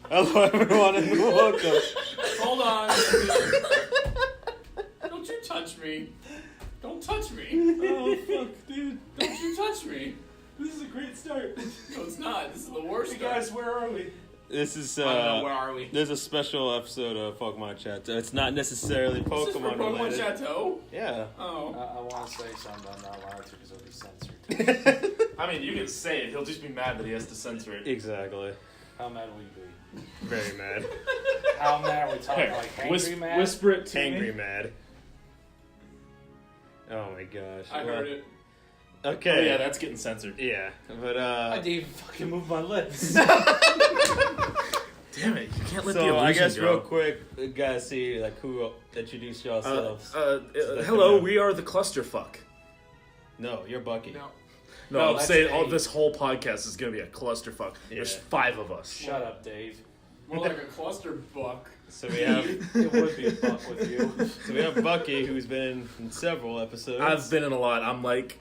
Hello, everyone, and welcome. Hold on. Don't you touch me. Don't touch me. Oh, fuck, dude. Don't you touch me. This is a great start. No, it's not. This is the worst. Hey, guys, where are we? This is, I don't know, where are we? There's a special episode of Pokemon Chat. It's not necessarily This is for Pokemon Pokemon related. Chat-eau? Yeah. Oh. I want to say something I'm not allowed to because it'll be censored. I mean, you can say it. He'll just be mad that he has to censor it. Exactly. How mad will you be? Very mad. How mad are we talking? Here, Like angry mad? Whisper it to Angry me. mad. Oh my gosh. I heard it. Okay. Oh, yeah, that's getting censored. Yeah, but I didn't even fucking move my lips. Damn it, you can't let the so illusion I guess go. real quick, we gotta see like who introduce yourselves. Hello, we are the clusterfuck. No, you're Bucky. No. No, No, I'm that's saying Dave. this whole podcast is gonna be a clusterfuck. There's Yeah. 5 of us. Shut up, Dave. More like a cluster buck. So we have It would be a fuck with you. so we have Bucky, who's been in several episodes. I've been in a lot. I'm like,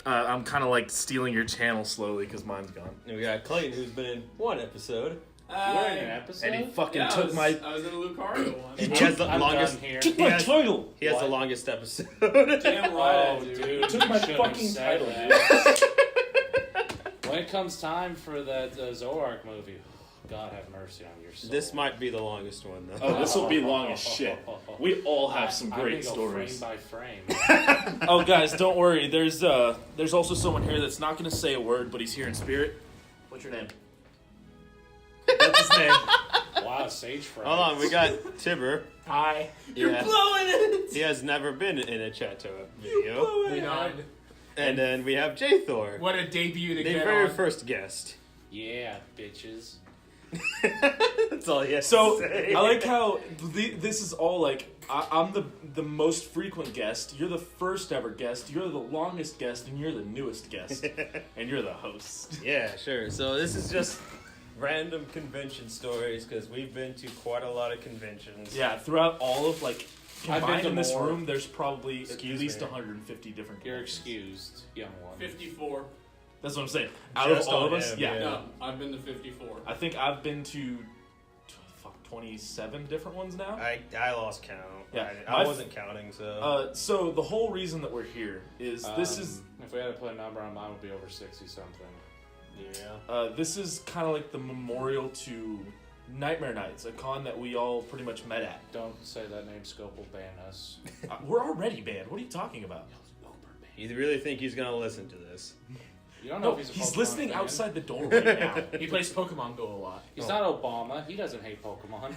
I'm kind of like stealing your channel slowly because mine's gone. And we got Clayton, who's been in one episode. You were in an episode? And he fucking Yeah, took my. I was in a Lucario one. And he has the I'm longest. done here. He has, title. he has the What? longest episode. Damn right, Oh, dude. dude. Took my you shouldn't have fucking said title, that. When it comes time for that Zoark movie, God have mercy on your soul. This might be the longest one though. Oh, this will be long as shit. We all have some I'm great gonna go stories. Frame by frame. Oh, guys, don't worry. There's also someone here that's not gonna say a word, but he's here in spirit. What's your name? That's his name. Wow, sage friend. Hold on, we got Tibber. Hi. You're Yeah. blowing it! He has never been in a Chat-eau video. We know. And then we have J-Thor, What a debut to the get very on. first guest. Yeah, bitches. That's all he has So to say. I like how this is all like I'm the most frequent guest. You're the first ever guest. You're the longest guest, and you're the newest guest, and you're the host. Yeah, sure. So this is just random convention stories because we've been to quite a lot of conventions. Yeah, throughout all of like I've been combined to in this more. room, there's probably Excuse at least me. 150 different. You're conventions. excused, young one. 54. That's what I'm saying. Out Just of all on of us, him, yeah. yeah. No, I've been to 54. I think I've been to 27 different ones now. I lost count. Yeah, I wasn't counting, so. So the whole reason that we're here is this is If we had to put a number on mine, it would be over 60 something. Yeah. this is kind of like the memorial to Nightmare Nights, a con that we all pretty much met at. Don't say that name. Scope will ban us. We're already banned. What are you talking about? You really think he's gonna listen to this? You don't know No, if he's a he's Pokemon listening fan. outside the door right now. He plays Pokemon Go a lot. He's not Obama. He doesn't hate Pokemon.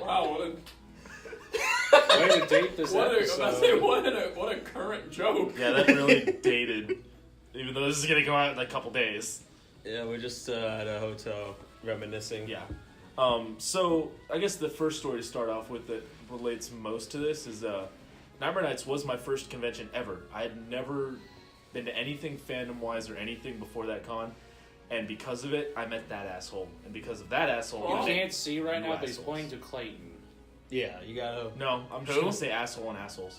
Wow, what a, Way to date this what a, I'm episode. about to say, what a current joke. Yeah, that really dated. Even though this is gonna come out in like a couple days. Yeah, we're just at a hotel reminiscing. Yeah. So I guess the first story to start off with that relates most to this is Nightmare Nights was my first convention ever. I had never been to anything fandom wise or anything before that con, and because of it, I met that asshole. And because of that asshole, You I met- can't see right now, but he's assholes. pointing to Clayton. Yeah, you gotta. No, I'm just Who? gonna say asshole and assholes.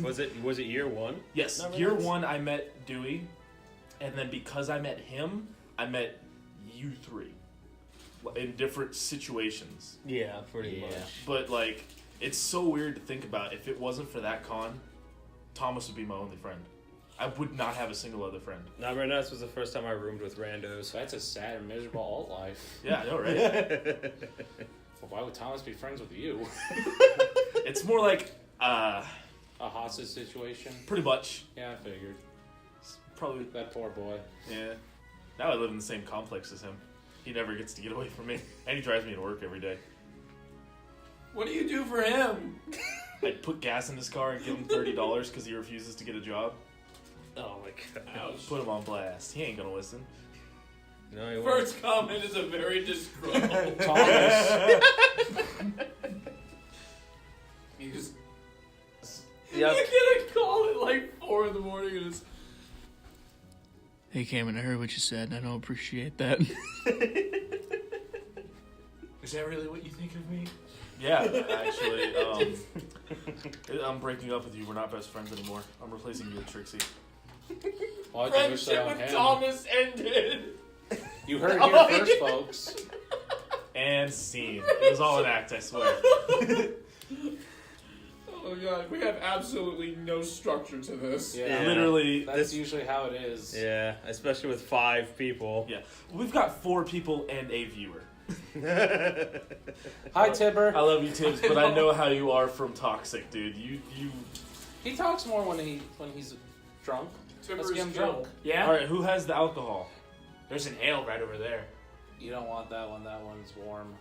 Was it year one? Yes, Nightmare year Nights? one I met Dewey, and then because I met him, I met you three in different situations. Yeah, pretty much. But like, it's so weird to think about. If it wasn't for that con, Thomas would be my only friend. I would not have a single other friend. Nightmare Nights was the first time I roomed with randos. So that's a sad and miserable alt life. Yeah, I know, right? Well, why would Thomas be friends with you? It's more like, A hostage situation? pretty much, Yeah, I figured. probably, That poor boy. yeah. Now I live in the same complex as him. He never gets to get away from me, and he drives me to work every day. What do you do for him? I put gas in his car and give him $30 because he refuses to get a job. Oh my god. Ouch. Put him on blast. He ain't gonna listen. No, he won't. First comment is a very disgruntled. Thomas. You just Yep. you get a call at like 4 in the morning and it's. Hey Cameron, I heard what you said and I don't appreciate that. Is that really what you think of me? Yeah, actually, I'm breaking up with you. We're not best friends anymore. I'm replacing you with Trixie. Why'd you wish that Friendship on with him? Thomas ended. You heard it here first, folks. And scene. It was all an act, I swear. Oh god, we have absolutely no structure to this. Yeah, Literally. That's usually how it is. Yeah, especially with 5 people. Yeah. We've got 4 people and a viewer. Hi, Tibber. I love you, Tibbs, but I know how you are from Toxic, dude. You. He talks more when he's drunk. Let's get him drunk. Yeah? All right, who has the alcohol? There's an ale right over there. You don't want that one. That one's warm.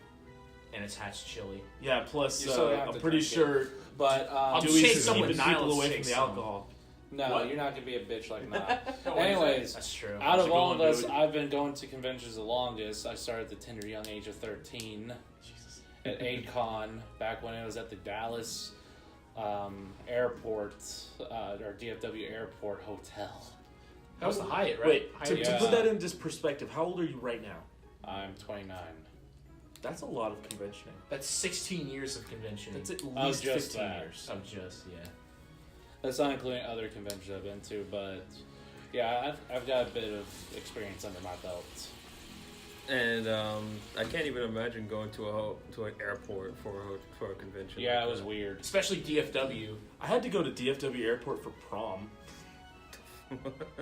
And it's hatch chili. Yeah, plus You still have I'm to pretty drink it. sure But I'll Dewey's shake is some keeping with people Niall, away shake from the some. alcohol. no, What? you're not gonna be a bitch like that. No, Anyways, that's true. out How's of it all of going, us, dude? I've been going to conventions the longest. I started at the tender young age of 13 Jesus. at a-kon back when it was at the Dallas airport or DFW airport hotel. That was the Hyatt, right? Wait, Hyatt. to Yeah. put that in just perspective, how old are you right now? I'm 29. That's a lot of conventioning. That's 16 years of convention. That's at Oh, least just 15 that. years. I'm just, yeah. That's not including other conventions I've been to, but yeah, I've got a bit of experience under my belt. And I can't even imagine going to an airport for a convention. Yeah, like it was that. weird. Especially DFW. I had to go to DFW Airport for prom.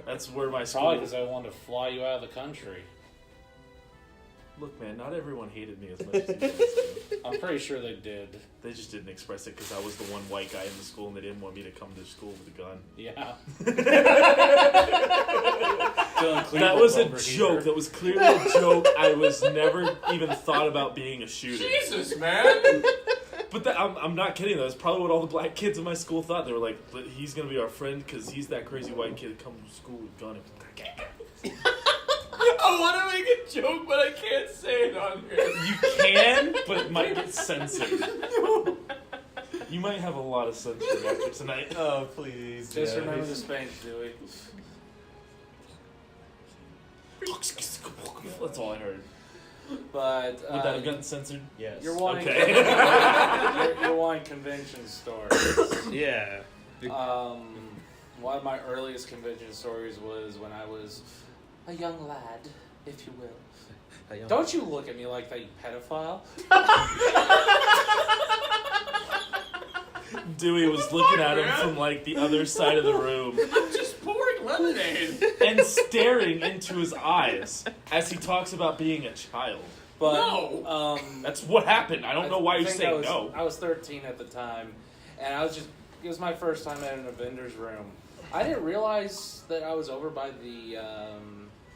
That's where my school. Probably because I wanted to fly you out of the country. Look, man, not everyone hated me as much as you guys do. I'm pretty sure they did. They just didn't express it because I was the one white guy in the school and they didn't want me to come to school with a gun. Yeah. That was a joke. That was clearly a joke. I was never even thought about being a shooter. Jesus, man! But I'm not kidding. That was probably what all the black kids in my school thought. They were like, "But he's gonna be our friend because he's that crazy white kid that comes to school with a gun." I want to make a joke, but I can't say it on here. You can, but it might get censored. You might have a lot of censoring after tonight. Oh, please. Just yeah. remember the Spanish, Dewey. That's all I heard. But Would that have gotten censored? Yes. you're wanting Okay. you're wanting convention stories. Yeah. One of my earliest convention stories was when I was a young lad, if you will. Don't you look at me like that, you pedophile. Dewey was looking at him from like the other side of the room I'm just pouring lemonade. and staring into his eyes as he talks about being a child. But No. That's what happened. I don't know why you're think saying no. I was 13 at the time, and it was my first time in a vendor's room. I didn't realize that I was over by the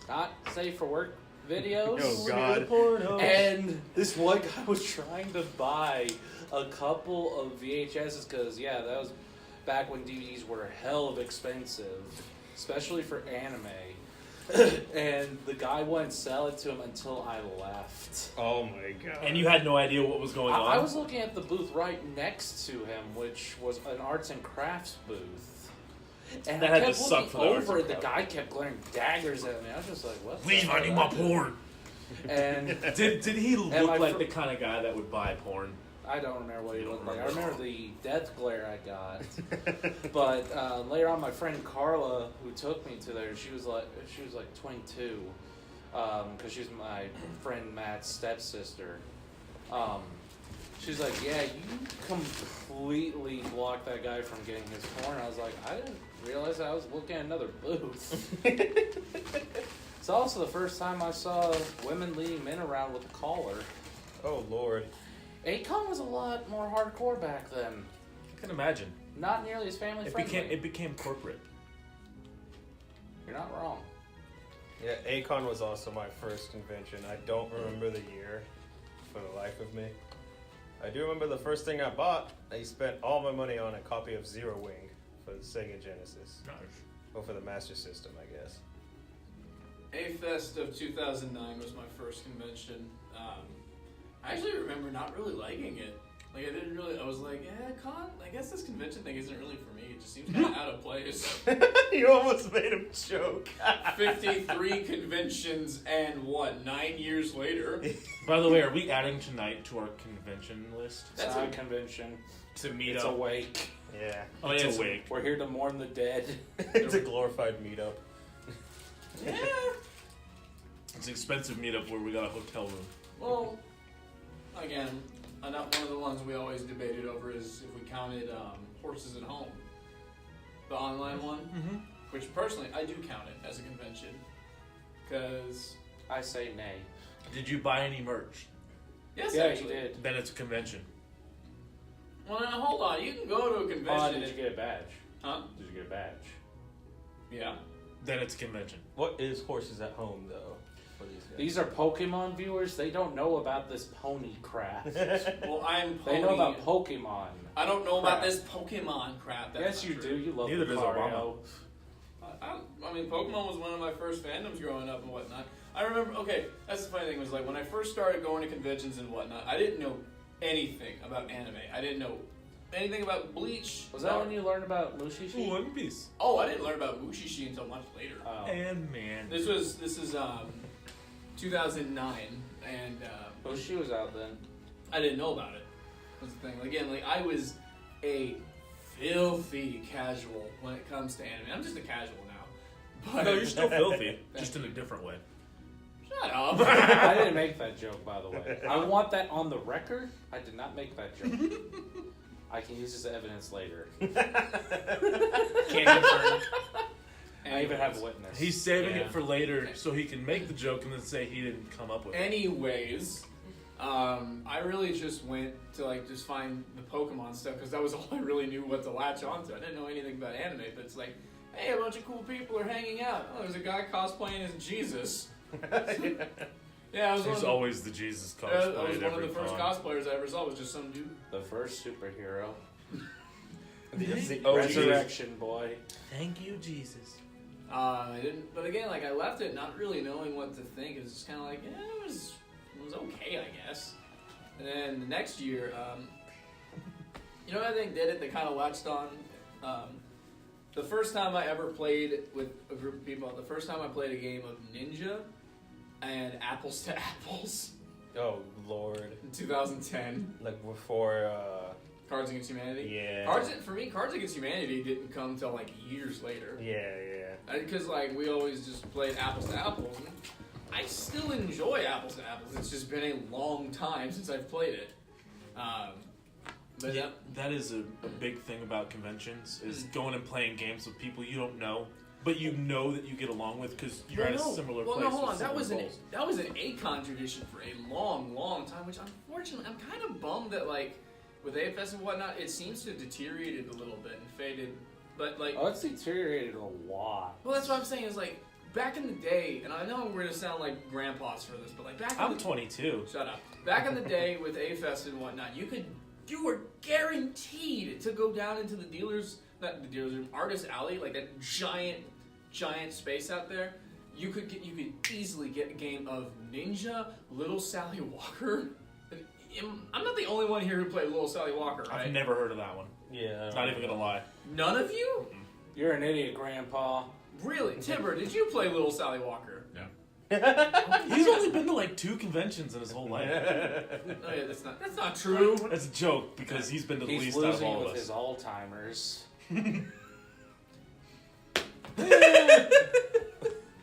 not safe for work videos. Oh, God. And this one guy was trying to buy a couple of VHSs because, yeah, that was back when DVDs were hell of expensive, especially for anime. And the guy wouldn't sell it to him until I left. Oh my god. And you had no idea what was going on? I was looking at the booth right next to him, which was an arts and crafts booth. And That I had kept to suck looking for the arts over and it. The crafts. guy kept glaring daggers at me. I was just like, what? Leave, I need my porn. And Did he look my like fr- the kind of guy that would buy porn? I don't remember what he You don't looked like. I remember? remember the death glare I got. But later on, my friend Carla, who took me to there, she was like 22, because she's my friend Matt's stepsister. She's like, yeah, you completely blocked that guy from getting his porn. I was like, I didn't realize I was looking at another booth. It's also the first time I saw women leading men around with a collar. Oh lord. a-kon was a lot more hardcore back then. I can imagine. Not nearly as family friendly. It became corporate. You're not wrong. Yeah, a-kon was also my first convention. I don't remember the year for the life of me. I do remember the first thing I bought. I spent all my money on a copy of Zero Wing for the Sega Genesis. Or for the Master System, I guess. A-Fest of 2009 was my first convention. I actually remember not really liking it. Like, I was like, I guess this convention thing isn't really for me. It just seems kind of out of place. You almost made him choke. 53 conventions and 9 years later? By the way, are we adding tonight to our convention list? It's That's not a- a convention. To meet It's up. a wake. Yeah. Oh, yeah, it's awake. We're here to mourn the dead. It's a glorified meetup. It's an expensive meetup where we got a hotel room. Well, again, one of the ones we always debated over is if we counted Horses at Home, the online one, which personally I do count it as a convention, because I say nay. Did you buy any merch? yes, Yeah, actually. you did. Then it's a convention. Well, now hold on. You can go to a convention. Did you get a badge? Huh? Did you get a badge? Yeah. Then it's a convention. What is Horses at Home, though, for these guys? These are Pokemon viewers. They don't know about this pony crap. Well, I'm pony. They know about Pokemon. I don't know about crap. this Pokemon crap. That's Yes, not you true. do. You love Neither does Lucario. I mean, Pokemon was one of my first fandoms growing up and whatnot. I remember, okay, that's the funny thing, was like when I first started going to conventions and whatnot, I didn't know anything about anime. I didn't know anything about Bleach. Was that when you learned about Mushishi? One Piece. Oh, I didn't learn about Mushishi until much later. Oh. And man. This is 2009, and Mushishi was out then. I didn't know about it. That's the thing. Again, like I was a filthy casual when it comes to anime. I'm just a casual now. But No, you're still filthy, just in a different way. Shut up. I didn't make that joke, by the way. I want that on the record. I did not make that joke. I can use this as evidence later. Can't confirm. I even have a witness. He's saving Yeah. it for later so he can make the joke and then say he didn't come up with it. Anyways, I really just went to like just find the Pokemon stuff because that was all I really knew what to latch onto. I didn't know anything about anime, but it's like, hey, a bunch of cool people are hanging out. Oh, there's a guy cosplaying as Jesus. Yeah, I was He's always the Jesus I cosplay was at one of every the first con. cosplayers I ever saw. Was just some dude. The first superhero. The Resurrection boy. Thank you, Jesus. I didn't, but again, like I left it not really knowing what to think. It was just kind of like, yeah, it was okay, I guess. And then the next year, you know what I think did it? They kind of latched on. The first time I ever played with a group of people, the first time I played a game of Ninja and Apples to Apples Oh, Lord. in 2010, Like before, Cards Against Humanity. yeah. Cards Against Humanity didn't come till like years later. Yeah. Because like we always just played Apples to Apples, and I still enjoy Apples to Apples. It's just been a long time since I've played it. But Yeah, that is a big thing about conventions, is going and playing games with people you don't know, but you know that you get along with because you're at a similar place. Well, no, hold on. with That similar was goals. an a-kon tradition for a long, long time. Which unfortunately, I'm kind of bummed that like with AFS and whatnot, it seems to have deteriorated a little bit and faded. But like, Oh, it's deteriorated a lot. well, that's what I'm saying is like back in the day, and I know we're gonna sound like grandpas for this, but like back in I'm the 22. Shut up. Back in the day with A-Fest and whatnot, you were guaranteed to go down into the not the dealer's room, Artist Alley, like that giant space out there. You could easily get a game of Ninja, Little Sally Walker. I'm not the only one here who played Little Sally Walker, right? I've never heard of that one. Yeah. Not even gonna lie. None of you? You're an idiot, Grandpa. Really? Timber, did you play Little Sally Walker? No. He's only been to like 2 conventions in his whole life. Oh yeah, that's not true. That's a joke because he's been to the He's least out of losing all with of us. his Alzheimer's.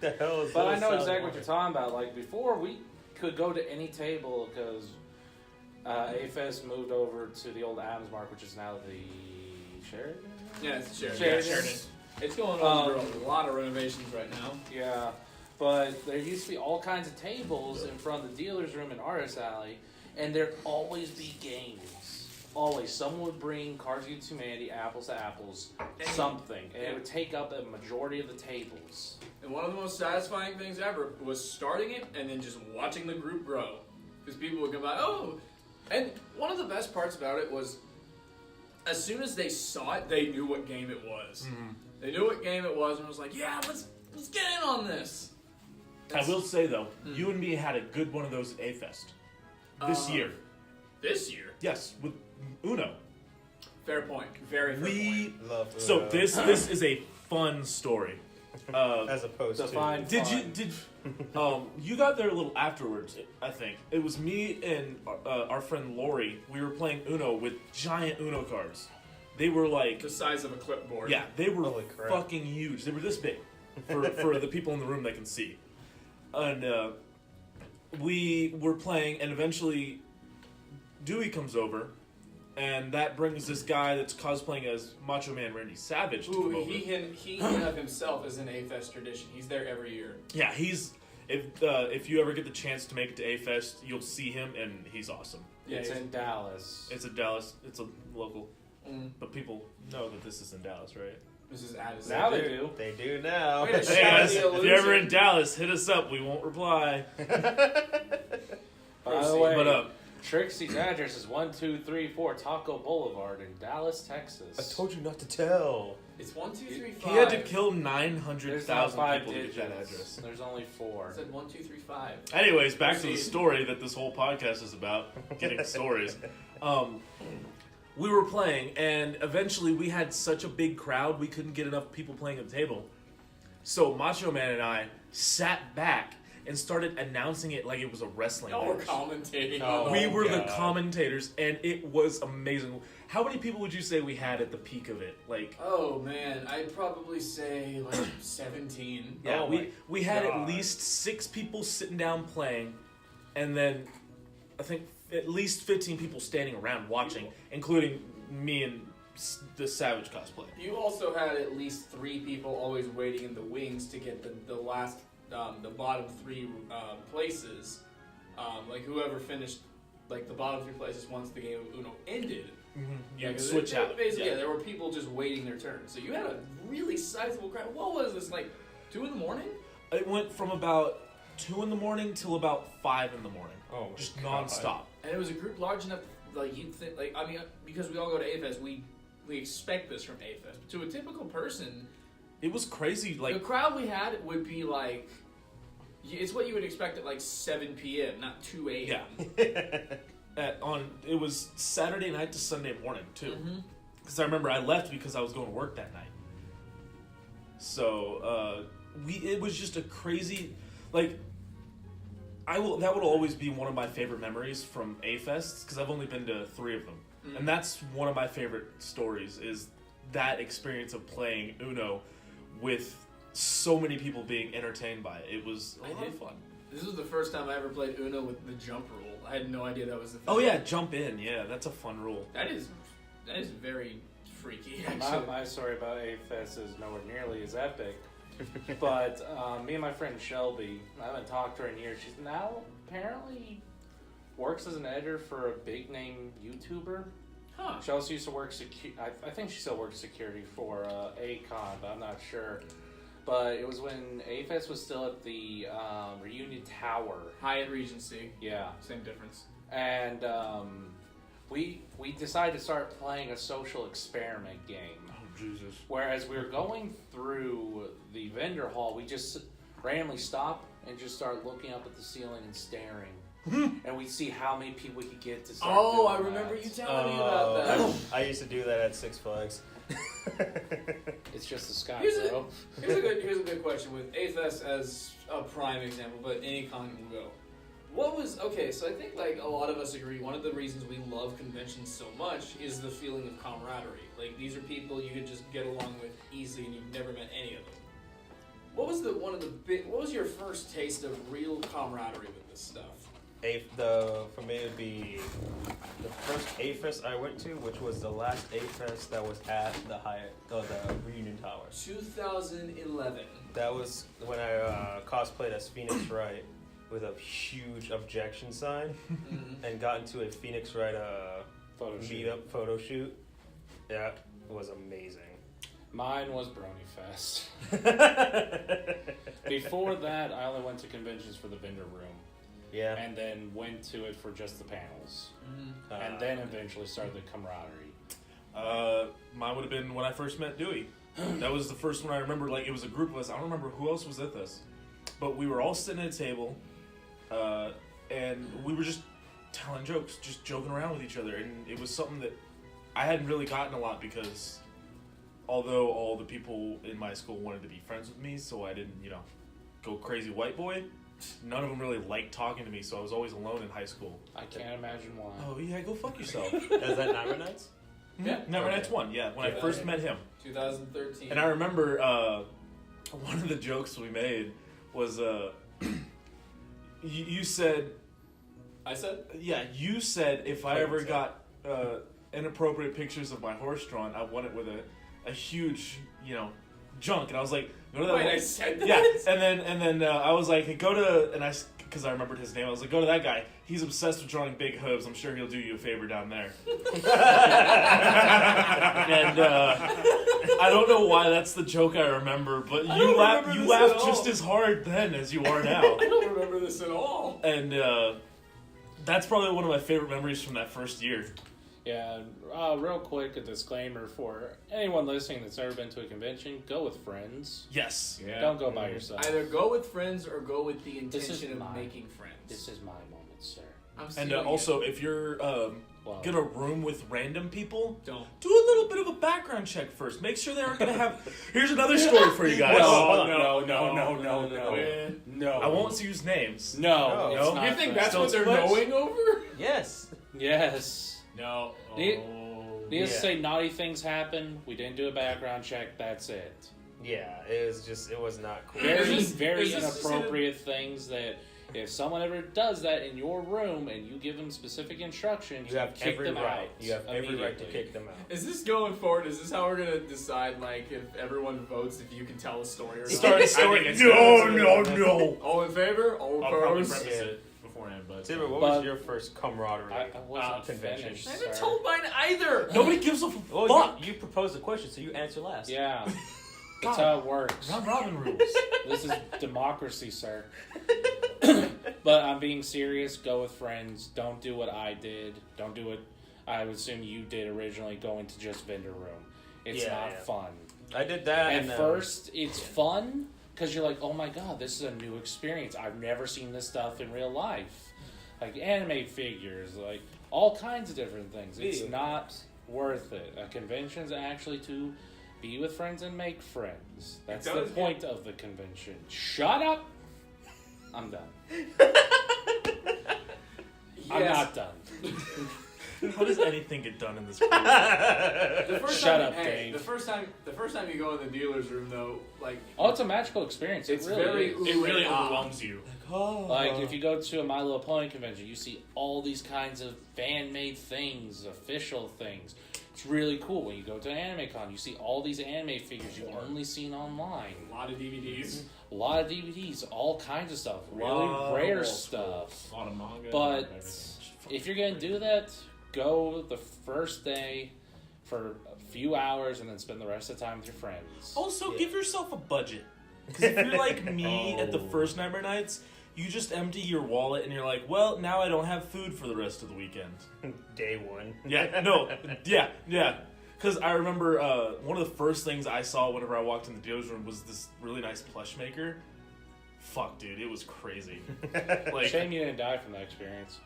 The hell is But I Little know Sally exactly what Walker? you're talking about. Like before, we could go to any table because AFES moved over to the old Adams Mark, which is now the Sheridan. Yeah, it's Sheridan. Sheridan. Yeah, Sheridan. It's going on through a lot of renovations right now. Yeah, but there used to be all kinds of tables in front of the dealer's room in Artist Alley, and there'd always be games. Always. Someone would bring Cards Against Humanity, Apples to Apples, something. And it would take up a majority of the tables. And one of the most satisfying things ever was starting it and then just watching the group grow. Because people would come by, oh! And one of the best parts about it was, as soon as they saw it, they knew what game it was. Mm-hmm. They knew what game it was and was like, yeah, let's get in on this. I will say though, you and me had a good one of those at A-Fest. This year. This year? Yes, with Uno. Fair point. Very fair point. Love So Uno. this is a fun story. As opposed Define to You got there a little afterwards, I think. It was me and our friend Lori. We were playing Uno with giant Uno cards. They were like, The size of a clipboard. yeah, they were Holy crap. fucking huge. They were this big for the people in the room that can see. And we were playing, and eventually Dewey comes over, and that brings this guy that's cosplaying as Macho Man Randy Savage to come Ooh, over. he of himself is an A-Fest tradition. He's there every year. Yeah, he's... If you ever get the chance to make it to A-Fest, you'll see him, and he's awesome. Yeah, It's in Dallas. It's a Dallas... It's a local... Mm. But people know that this is in Dallas, right? This is Addison. Now they do. They do now. Way to Hey guys, the if you're ever illusion. in Dallas, hit us up. We won't reply. By the way, But Trixie's address is 1234 Taco Boulevard in Dallas, Texas. I told you not to tell. It's 1, 2, 3, 5. he had to kill There's not 900,000 5 people to get that digits. address. There's only 4. It said 1, 2, 3, 5. Anyways, back to the Proceed. story that this whole podcast is about, getting stories. We were playing, and eventually we had such a big crowd, we couldn't get enough people playing at the table. So Macho Man and I sat back and started announcing it like it was a wrestling Y'all were match. commentating. Oh. on We the- were the God. commentators, and it was amazing. How many people would you say we had at the peak of it? Like, Oh man, I'd probably say like 17. yeah, Oh my we had at God. least 6 people sitting down playing, and then I think at least 15 people standing around watching, including me and the Savage cosplay. You also had at least 3 people always waiting in the wings to get the last, the bottom 3 places. Like whoever finished like the bottom 3 places once the game of Uno ended. You could 'cause switch out. Basically, yeah, there were people just waiting their turn. So you had a really sizable crowd. What was this, like 2 in the morning? It went from about 2 in the morning till about 5 in the morning. Oh, my Just God. nonstop. And it was a group large enough, like you'd think, like I mean, because we all go to A-Fest, we expect this from A-Fest. But to a typical person, It was crazy. the Like, crowd we had would be like, it's what you would expect at like 7 p.m., not 2 a.m. it was Saturday night to Sunday morning too. Mhm. Because I remember I left because I was going to work that night. So it was just a crazy, like, that would always be one of my favorite memories from A-Fests because I've only been to 3 of them, and that's one of my favorite stories is that experience of playing Uno with so many people being entertained by it. It was a lot of fun. This was the first time I ever played Uno with the jump rule. I had no idea that was the thing. Oh yeah, jump in. Yeah, that's a fun rule. That is very freaky, My, actually. my story about A-Fest is nowhere nearly as epic. But me and my friend Shelby, I haven't talked to her in years. She's now apparently works as an editor for a big name YouTuber. Huh. She also used to work I think she still works security for a-kon, but I'm not sure. But it was when A-Fest was still at the Reunion Tower. Hyatt Regency. Yeah. Same difference. And we decided to start playing a social experiment game. Oh Jesus. Whereas we were going through the vendor hall, we just randomly stop and just start looking up at the ceiling and staring. And we'd see how many people we could get to start Oh, doing I remember that. you telling me about that. I used to do that at Six Flags. It's just the sky, Here's a- bro. Here's a good question with A-Fest as a prime example, but any con can go. Okay, so I think like a lot of us agree one of the reasons we love conventions so much is the feeling of camaraderie. Like these are people you could just get along with easily and you've never met any of them. What was your first taste of real camaraderie with this stuff? For me, it would be the first A-Fest I went to, which was the last A-Fest that was at the Hyatt, the Reunion Tower. 2011. That was when I cosplayed as Phoenix Wright with a huge objection sign and got into a Phoenix Wright meetup photo shoot. Yeah, it was amazing. Mine was Brony Fest. Before that, I only went to conventions for the vendor room. Yeah. And then went to it for just the panels. Mm-hmm. And then eventually started the camaraderie. Mine would have been when I first met Dewey. That was the first one I remember. Like, it was a group of us. I don't remember who else was at this, but we were all sitting at a table, and we were just telling jokes, just joking around with each other, and it was something that I hadn't really gotten a lot because, although all the people in my school wanted to be friends with me, so I didn't, go crazy white boy. None of them really liked talking to me, so I was always alone in high school. I can't imagine why. Oh yeah, go fuck yourself. Is that Night Nights? Yeah, Never Nights one. Yeah, when I first met him. 2013. And I remember one of the jokes we made was You said. I said. Yeah, you said if I ever got inappropriate pictures of my horse drawn, I want it with a huge, junk. And I was like, go to that. Wait, I said that. Yeah, and then I was like, hey, go to, and because I remembered his name, I was like, go to that guy. He's obsessed with drawing big hooves. I'm sure he'll do you a favor down there. And I don't know why that's the joke I remember, but you laughed just as hard then as you are now. I don't remember this at all. And that's probably one of my favorite memories from that first year. Yeah, real quick, a disclaimer for anyone listening that's never been to a convention: go with friends. Yes. Yeah. Don't go by yourself. Either go with friends or go with the This is intention of mine. making friends. This is my moment, sir. I'm And stealing also, if you're Well, gonna room with random people, Don't. do a little bit of a background check first. Make sure they aren't gonna have. Here's another story for you guys. no, Oh, no. I won't use names. No, it's No. not You think fair. that's what they're Still going over? Yes. Yes. No. Need- Needless to Yeah. say, naughty things happen. We didn't do a background check. That's it. Yeah, it was not cool. Very is this inappropriate things that if someone ever does that in your room and you give them specific instructions, You have kick every them right. out. You have every right to immediately. kick them out. Is this going forward? Is this how we're gonna decide? Like, if everyone votes, if you can tell a story or not? Start. No. All in favor? All I'll probably opposed? preface Yeah. it beforehand, but Tim, what But- was your first camaraderie I wasn't convention? finished, I haven't sir. told mine either. Nobody gives a Well, fuck. you proposed the question, so you answer last. Yeah, God. that's how it works. Round robin rules. This is democracy, sir. But I'm being serious. Go with friends. Don't do what I did. Don't do what I would assume you did originally, going to just vendor room. It's Yeah, not yeah. fun. I did that. At and, first, it's fun because you're like, oh my god, this is a new experience. I've never seen this stuff in real life. Like anime figures, like all kinds of different things. It's Yeah. not worth it. A convention's actually to be with friends and make friends. That's the does point of the convention. Shut up! I'm done. I'm Yes. not done. How does anything get done in this group? The first Shut time, up, hey, Dave. The first time you go in the dealer's room, though, like Oh, it's a magical experience. It it's really very is. it really ooh, ah. overwhelms you. Like, if you go to a My Little Pony convention, you see all these kinds of fan-made things, official things. It's really cool. When you go to Anime Con, you see all these anime figures you've only seen online. A lot of DVDs. A lot of DVDs, all kinds of stuff. Really Wow. rare stuff. A lot of manga. But everything. if you're going to do that, go the first day for a few hours and then spend the rest of the time with your friends. Also, give yourself a budget. Because if you're like me at the first Nightmare Nights, you just empty your wallet and you're like, well, now I don't have food for the rest of the weekend. Day one. Yeah, no, yeah. Because I remember one of the first things I saw whenever I walked in the dealer's room was this really nice plush maker. Fuck, dude, it was crazy. Like, Shame you didn't die from that experience.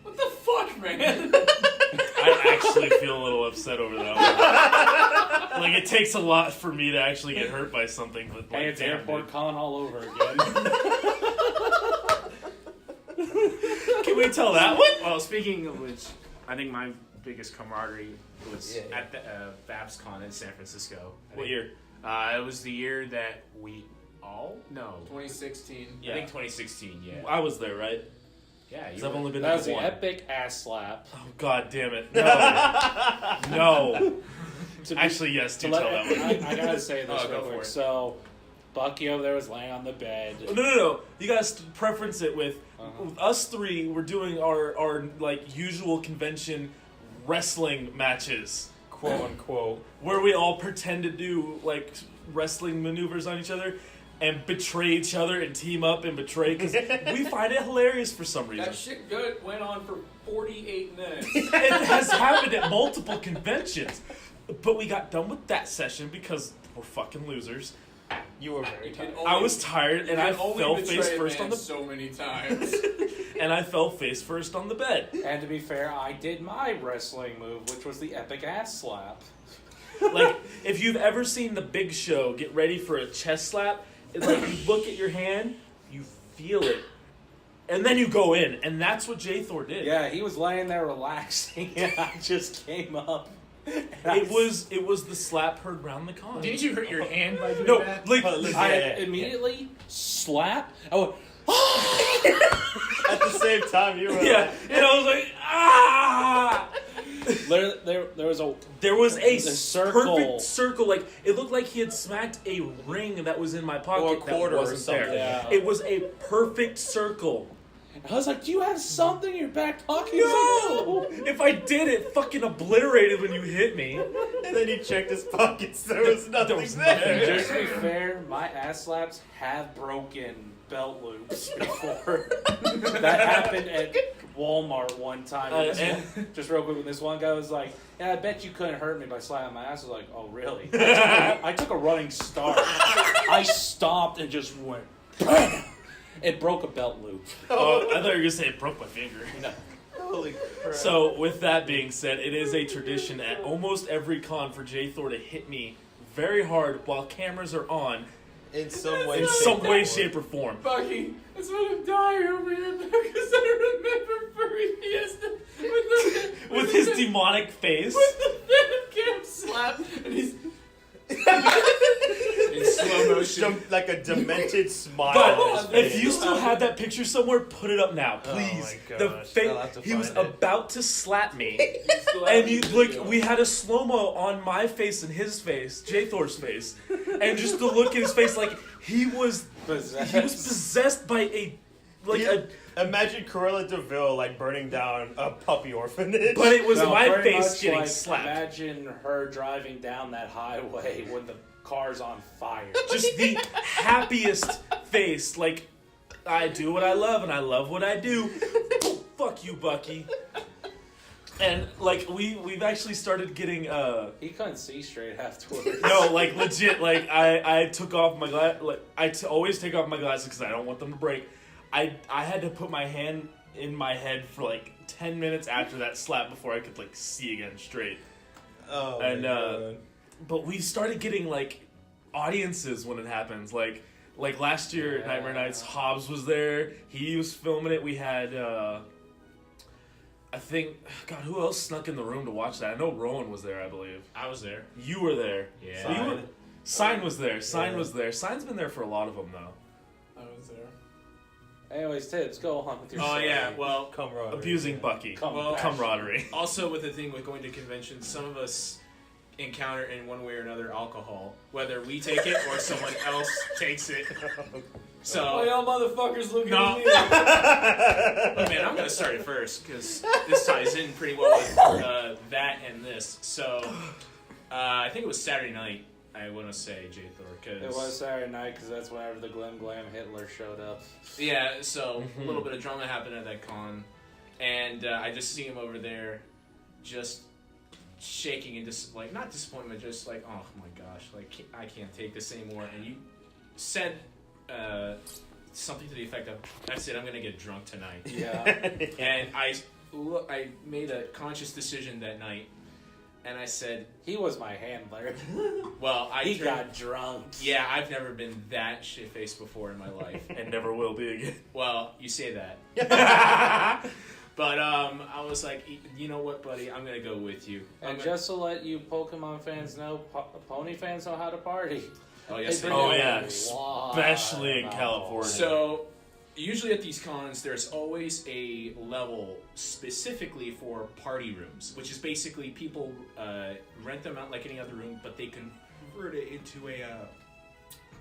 What the fuck, man? I actually feel a little upset over that one. Like, it takes a lot for me to actually get hurt by something, but like, Hey, it's damn, Airport dude. Con all over again. Can we tell that one? Well, speaking of which, I think my biggest camaraderie was Yeah. at the BabsCon in San Francisco. What year? It was the year that we all 2016. I think 2016. Yeah. I was there, right? Yeah. Because You I've were. only been That was to the one. epic ass slap. Oh, God damn it. No. No. To be- Actually, yes, do to tell let- that one. I gotta say this Oh, real go for quick. it. So, Bucky over there was laying on the bed. No. You guys preference it with Uh-huh. us three. We're doing our like usual convention wrestling matches Quote unquote. where we all pretend to do like wrestling maneuvers on each other and betray each other and team up and betray because we find it hilarious for some reason. That shit good went on for 48 minutes. It has happened at multiple conventions, but we got done with that session because we're fucking losers. You were very tired. I was tired and I fell face first on the so many times. and I fell face first on the bed. And to be fair, I did my wrestling move, which was the epic ass slap. Like, if you've ever seen The Big Show get ready for a chest slap, it's like you look at your hand, you feel it, and then you go in, and that's what J. Thor did. Yeah, he was laying there relaxing, and I just came up. It was the slap heard round the con. Didn't you hurt your hand by doing No, that? like I immediately slap. I went, At the same time, you were Yeah, and I was like, ah! There was a circle. perfect circle. Like, it looked like he had smacked a ring that was in my pocket. Or a quarter that or wasn't something. there. Yeah. It was a perfect circle. I was like, do you have something in your back pocket? No! If I did, it fucking obliterated when you hit me. And then he checked his pockets. There was nothing was there. nothing. Just to be fair, my ass slaps have broken belt loops before. That happened at Walmart one time. Just real quick, when this one guy was like, "Yeah, I bet you couldn't hurt me by slapping my ass." I was like, "Oh, really?" I took a running start. I stopped and just went. Bam! It broke a belt loop. Oh, I thought you were going to say it broke my finger. No. Holy crap. So, with that being said, it is a tradition at almost every con for J. Thor to hit me very hard while cameras are on in some way, in some way, shape, or form. Bucky, that's what I'm dying over here because I remember Furry Fiesta With his demonic face. with the Venom Cam slap, and he's in slow motion. like a demented smile. But on his if face. you still have that picture somewhere, put it up now, please. my The gosh, fa- I'll have to he was find it. about to slap me, and you like we had a slow mo on my face and his face, J. Thor's face, and just the look in his face, like he was possessed by Imagine Cruella de Vil like burning down a puppy orphanage. But it was No, my very face much getting like, slapped. Imagine her driving down that highway when the car's on fire. Just the happiest face, like I do what I love and I love what I do. Fuck you, Bucky. And like we've actually started getting He couldn't see straight afterwards. no, like legit, like I took off my glass. Like always take off my glasses because I don't want them to break. I had to put my hand in my head for like 10 minutes after that slap before I could like see again straight. Oh, And my God. but we started getting like audiences when it happens. Like last year at Nightmare Nights, Hobbs was there. He was filming it. We had I think, God, who else snuck in the room to watch that? I know Rowan was there, I believe. I was there. You were there. Yeah. So you were, Sign was there. Sign was there. Sign's been there for a lot of them, though. I was there. Anyways, Tibbs, go on with your Oh story. yeah, well, Camaraderie. Abusing Bucky. Well, Camaraderie. also with the thing with going to conventions, some of us encounter in one way or another alcohol, whether we take it or someone else takes it. So, Oh, y'all motherfuckers looking No. at me. oh, man, I'm gonna start it first because this ties in pretty well with that and this. So, I think it was Saturday night. I want to say J. Thor because It was Saturday night because that's whenever the Glam Glam Hitler showed up. Yeah, so a little bit of drama happened at that con, and I just see him over there, just shaking and like not disappointment, just like, oh my gosh, like I can't take this anymore. And you said something to the effect of, "That's it, I'm gonna get drunk tonight." Yeah. And I made a conscious decision that night, and I said, He was my handler. "Well, He got drunk. Yeah, I've never been that shit-faced before in my life." And never will be again. Well, you say that. But I was like, you know what, buddy? I'm gonna go with you. And just to let you Pokemon fans know, Pony fans know how to party. Oh yes, They they bring do. Oh, yeah. a lot Especially in of California. So usually at these cons, there's always a level specifically for party rooms, which is basically people rent them out like any other room, but they convert it into a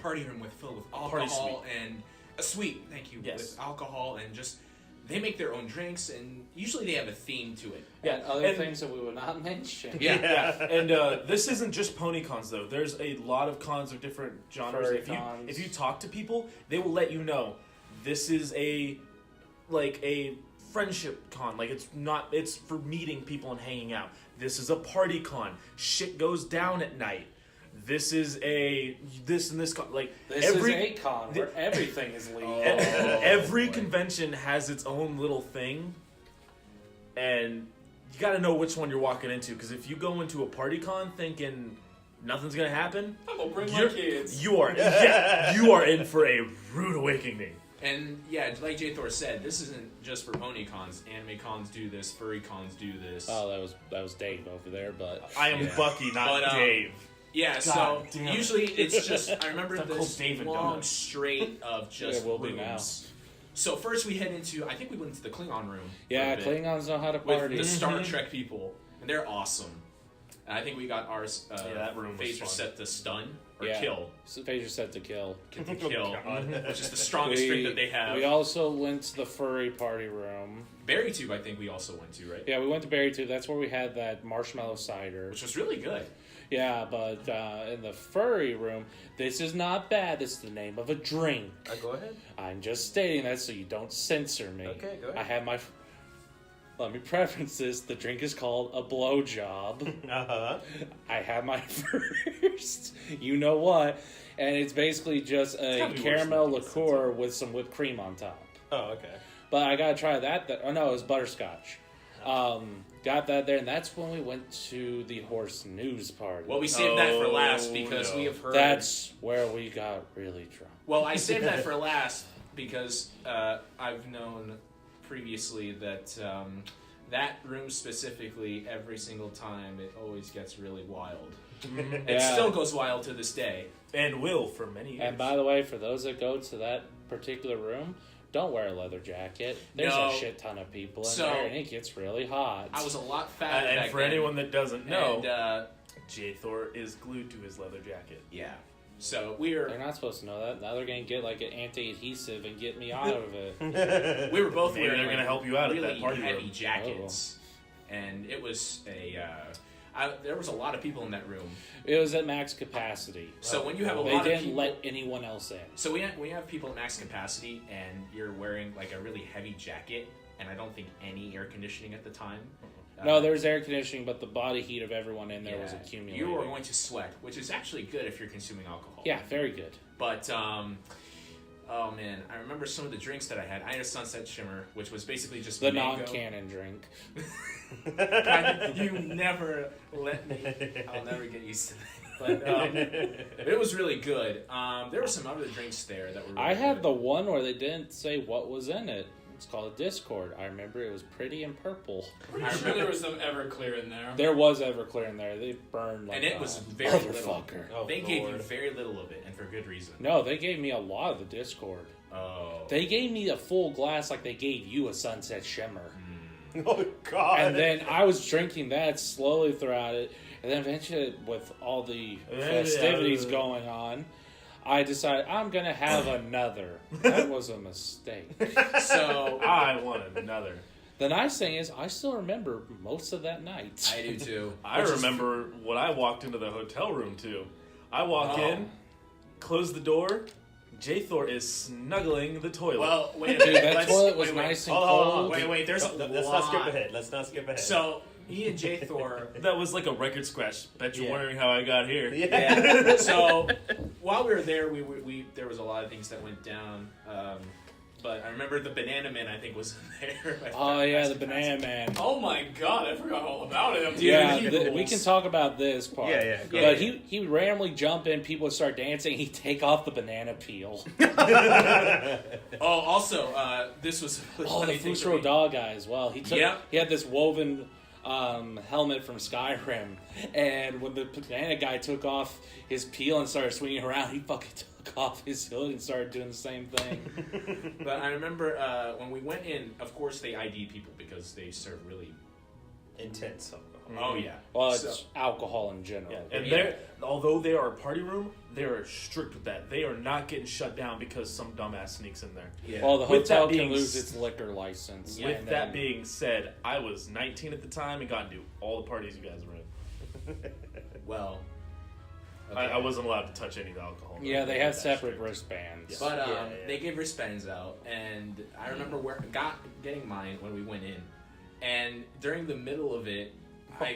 party room filled with alcohol and a suite. Thank you. Yes. With alcohol and just. They make their own drinks, and usually they have a theme to it. And other things that we will not mention. Yeah. And this isn't just pony cons though. There's a lot of cons of different genres. Furry If cons. you talk to people, they will let you know this is a friendship con. Like it's for meeting people and hanging out. This is a party con. Shit goes down at night. This is this and this con. Like This every is a con where everything is legal. every convention has its own little thing, and you got to know which one you're walking into. Because if you go into a party con thinking nothing's gonna happen, I'm gonna bring my kids. you are you are in for a rude awakening. And yeah, like J. Thor said, this isn't just for pony cons. Anime cons do this. Furry cons do this. Oh, that was Dave over there, but I am Bucky, not But, Dave. Yeah, so God damn it. usually it's just I remember It's not this called David long Donuts. straight of just It will be now. rooms. So first we head into, I think we went into the Klingon room. Yeah, for a bit Klingons know how to with party. the Star Trek people, and they're awesome. And I think we got ours that room was phaser fun. set to stun or Yeah. kill. So phaser set to kill. Get to kill, God. which is the strongest drink that they have. We also went to the furry party room. Berry Tube, I think we also went to, right? Yeah, we went to Berry Tube. That's where we had that marshmallow cider. Which was really good. Yeah, but in the furry room, this is not bad. This is the name of a drink. Go ahead. I'm just stating that so you don't censor me. Okay, go ahead. I have my... Let me preference this. The drink is called a blowjob. Uh-huh. I have my first, you know what, and it's basically just a gotta be worse caramel than this, liqueur with some whipped cream on top. Oh, okay. But I gotta try that. Oh no, it was butterscotch. Got that there, and that's when we went to the horse news party. Well, we saved that for last Oh, because no. we have heard... That's where we got really drunk. Well, I saved that for last because I've known previously that that room specifically, every single time, it always gets really wild. It Yeah. still goes wild to this day. And will for many years. And by the way, for those that go to that particular room, don't wear a leather jacket. There's No. a shit ton of people in So- there, and it gets really hot. I was a lot fatter and back for then. anyone that doesn't know, And, J-Thor is glued to his leather jacket. yeah. So we They're were not supposed to know that. Now they're gonna get like an anti-adhesive and get me out of it. we were both Maybe wearing they're gonna like, help you out at really that party heavy room. jackets, and it was a. There was a lot of people in that room. It was at max capacity. So when you have a They lot of didn't people, let anyone else in. so when you have people at max capacity and you're wearing like a really heavy jacket, and I don't think any air conditioning at the time. No, there was air conditioning, but the body heat of everyone in there was yeah, accumulating. You were going to sweat, which is actually good if you're consuming alcohol. Yeah, very good. But oh man, I remember some of the drinks that I had. I had a Sunset Shimmer, which was basically just The mango. non-canon drink. God, you never let me. I'll never get used to that. But it was really good. There were some other drinks there that were. Really I had good. the one where they didn't say what was in it. It's called a Discord. I remember it was pretty and purple. Pretty sure there was some Everclear in there. There was Everclear in there. They burned like And it a was very little. motherfucker. Oh, They gave you Lord. very little of it, and for good reason. No, they gave me a lot of the Discord. Oh. They gave me a full glass like they gave you a Sunset Shimmer. Oh, God. And then I was drinking that slowly throughout it. And then eventually, with all the festivities going on, I decided I'm going to have another. That was a mistake. So I want another. The nice thing is, I still remember most of that night. I do too. I Which is- remember when I walked into the hotel room too. I walk Oh. in, close the door. J-Thor is snuggling the toilet. Well, wait a Dude, minute. that Let's- toilet was wait, wait. nice and Hold on, cold. Wait. There's a Let's lot. not skip ahead. Let's not skip ahead. So me and J Thor. that was like a record scratch. Bet you're Yeah. wondering how I got here. yeah. So while we were there, we there was a lot of things that went down. But I remember the Banana Man, I think, was there. Oh, yeah, the Banana Man. Oh my god, I forgot all about him. Dude, Yeah, he we rules. can talk about this part. Yeah. Go But ahead. he would randomly jump in, people would start dancing, he'd take off the banana peel. Oh, also, this was a really Oh, the funny thing for Fusro me. dog guy as well. He took. Yep. He had this woven helmet from Skyrim, and when the banana guy took off his peel and started swinging around, he fucking took off his hood and started doing the same thing. But I remember when we went in, of course they ID people because they serve really. Intense alcohol. Oh yeah. Well, So- it's alcohol in general. Yeah. And Yeah. they're although they are a party room, they are strict with that. They are not getting shut down because some dumbass sneaks in there. yeah. Well, the With that hotel can being lose s- its liquor license. With and that then- being said, I was 19 at the time and got to do all the parties you guys were in. well. I wasn't allowed to touch any of the alcohol. yeah, they were had that separate strict. wristbands. But Yeah. they gave wristbands out, and I remember getting mine when we went in, and during the middle of it,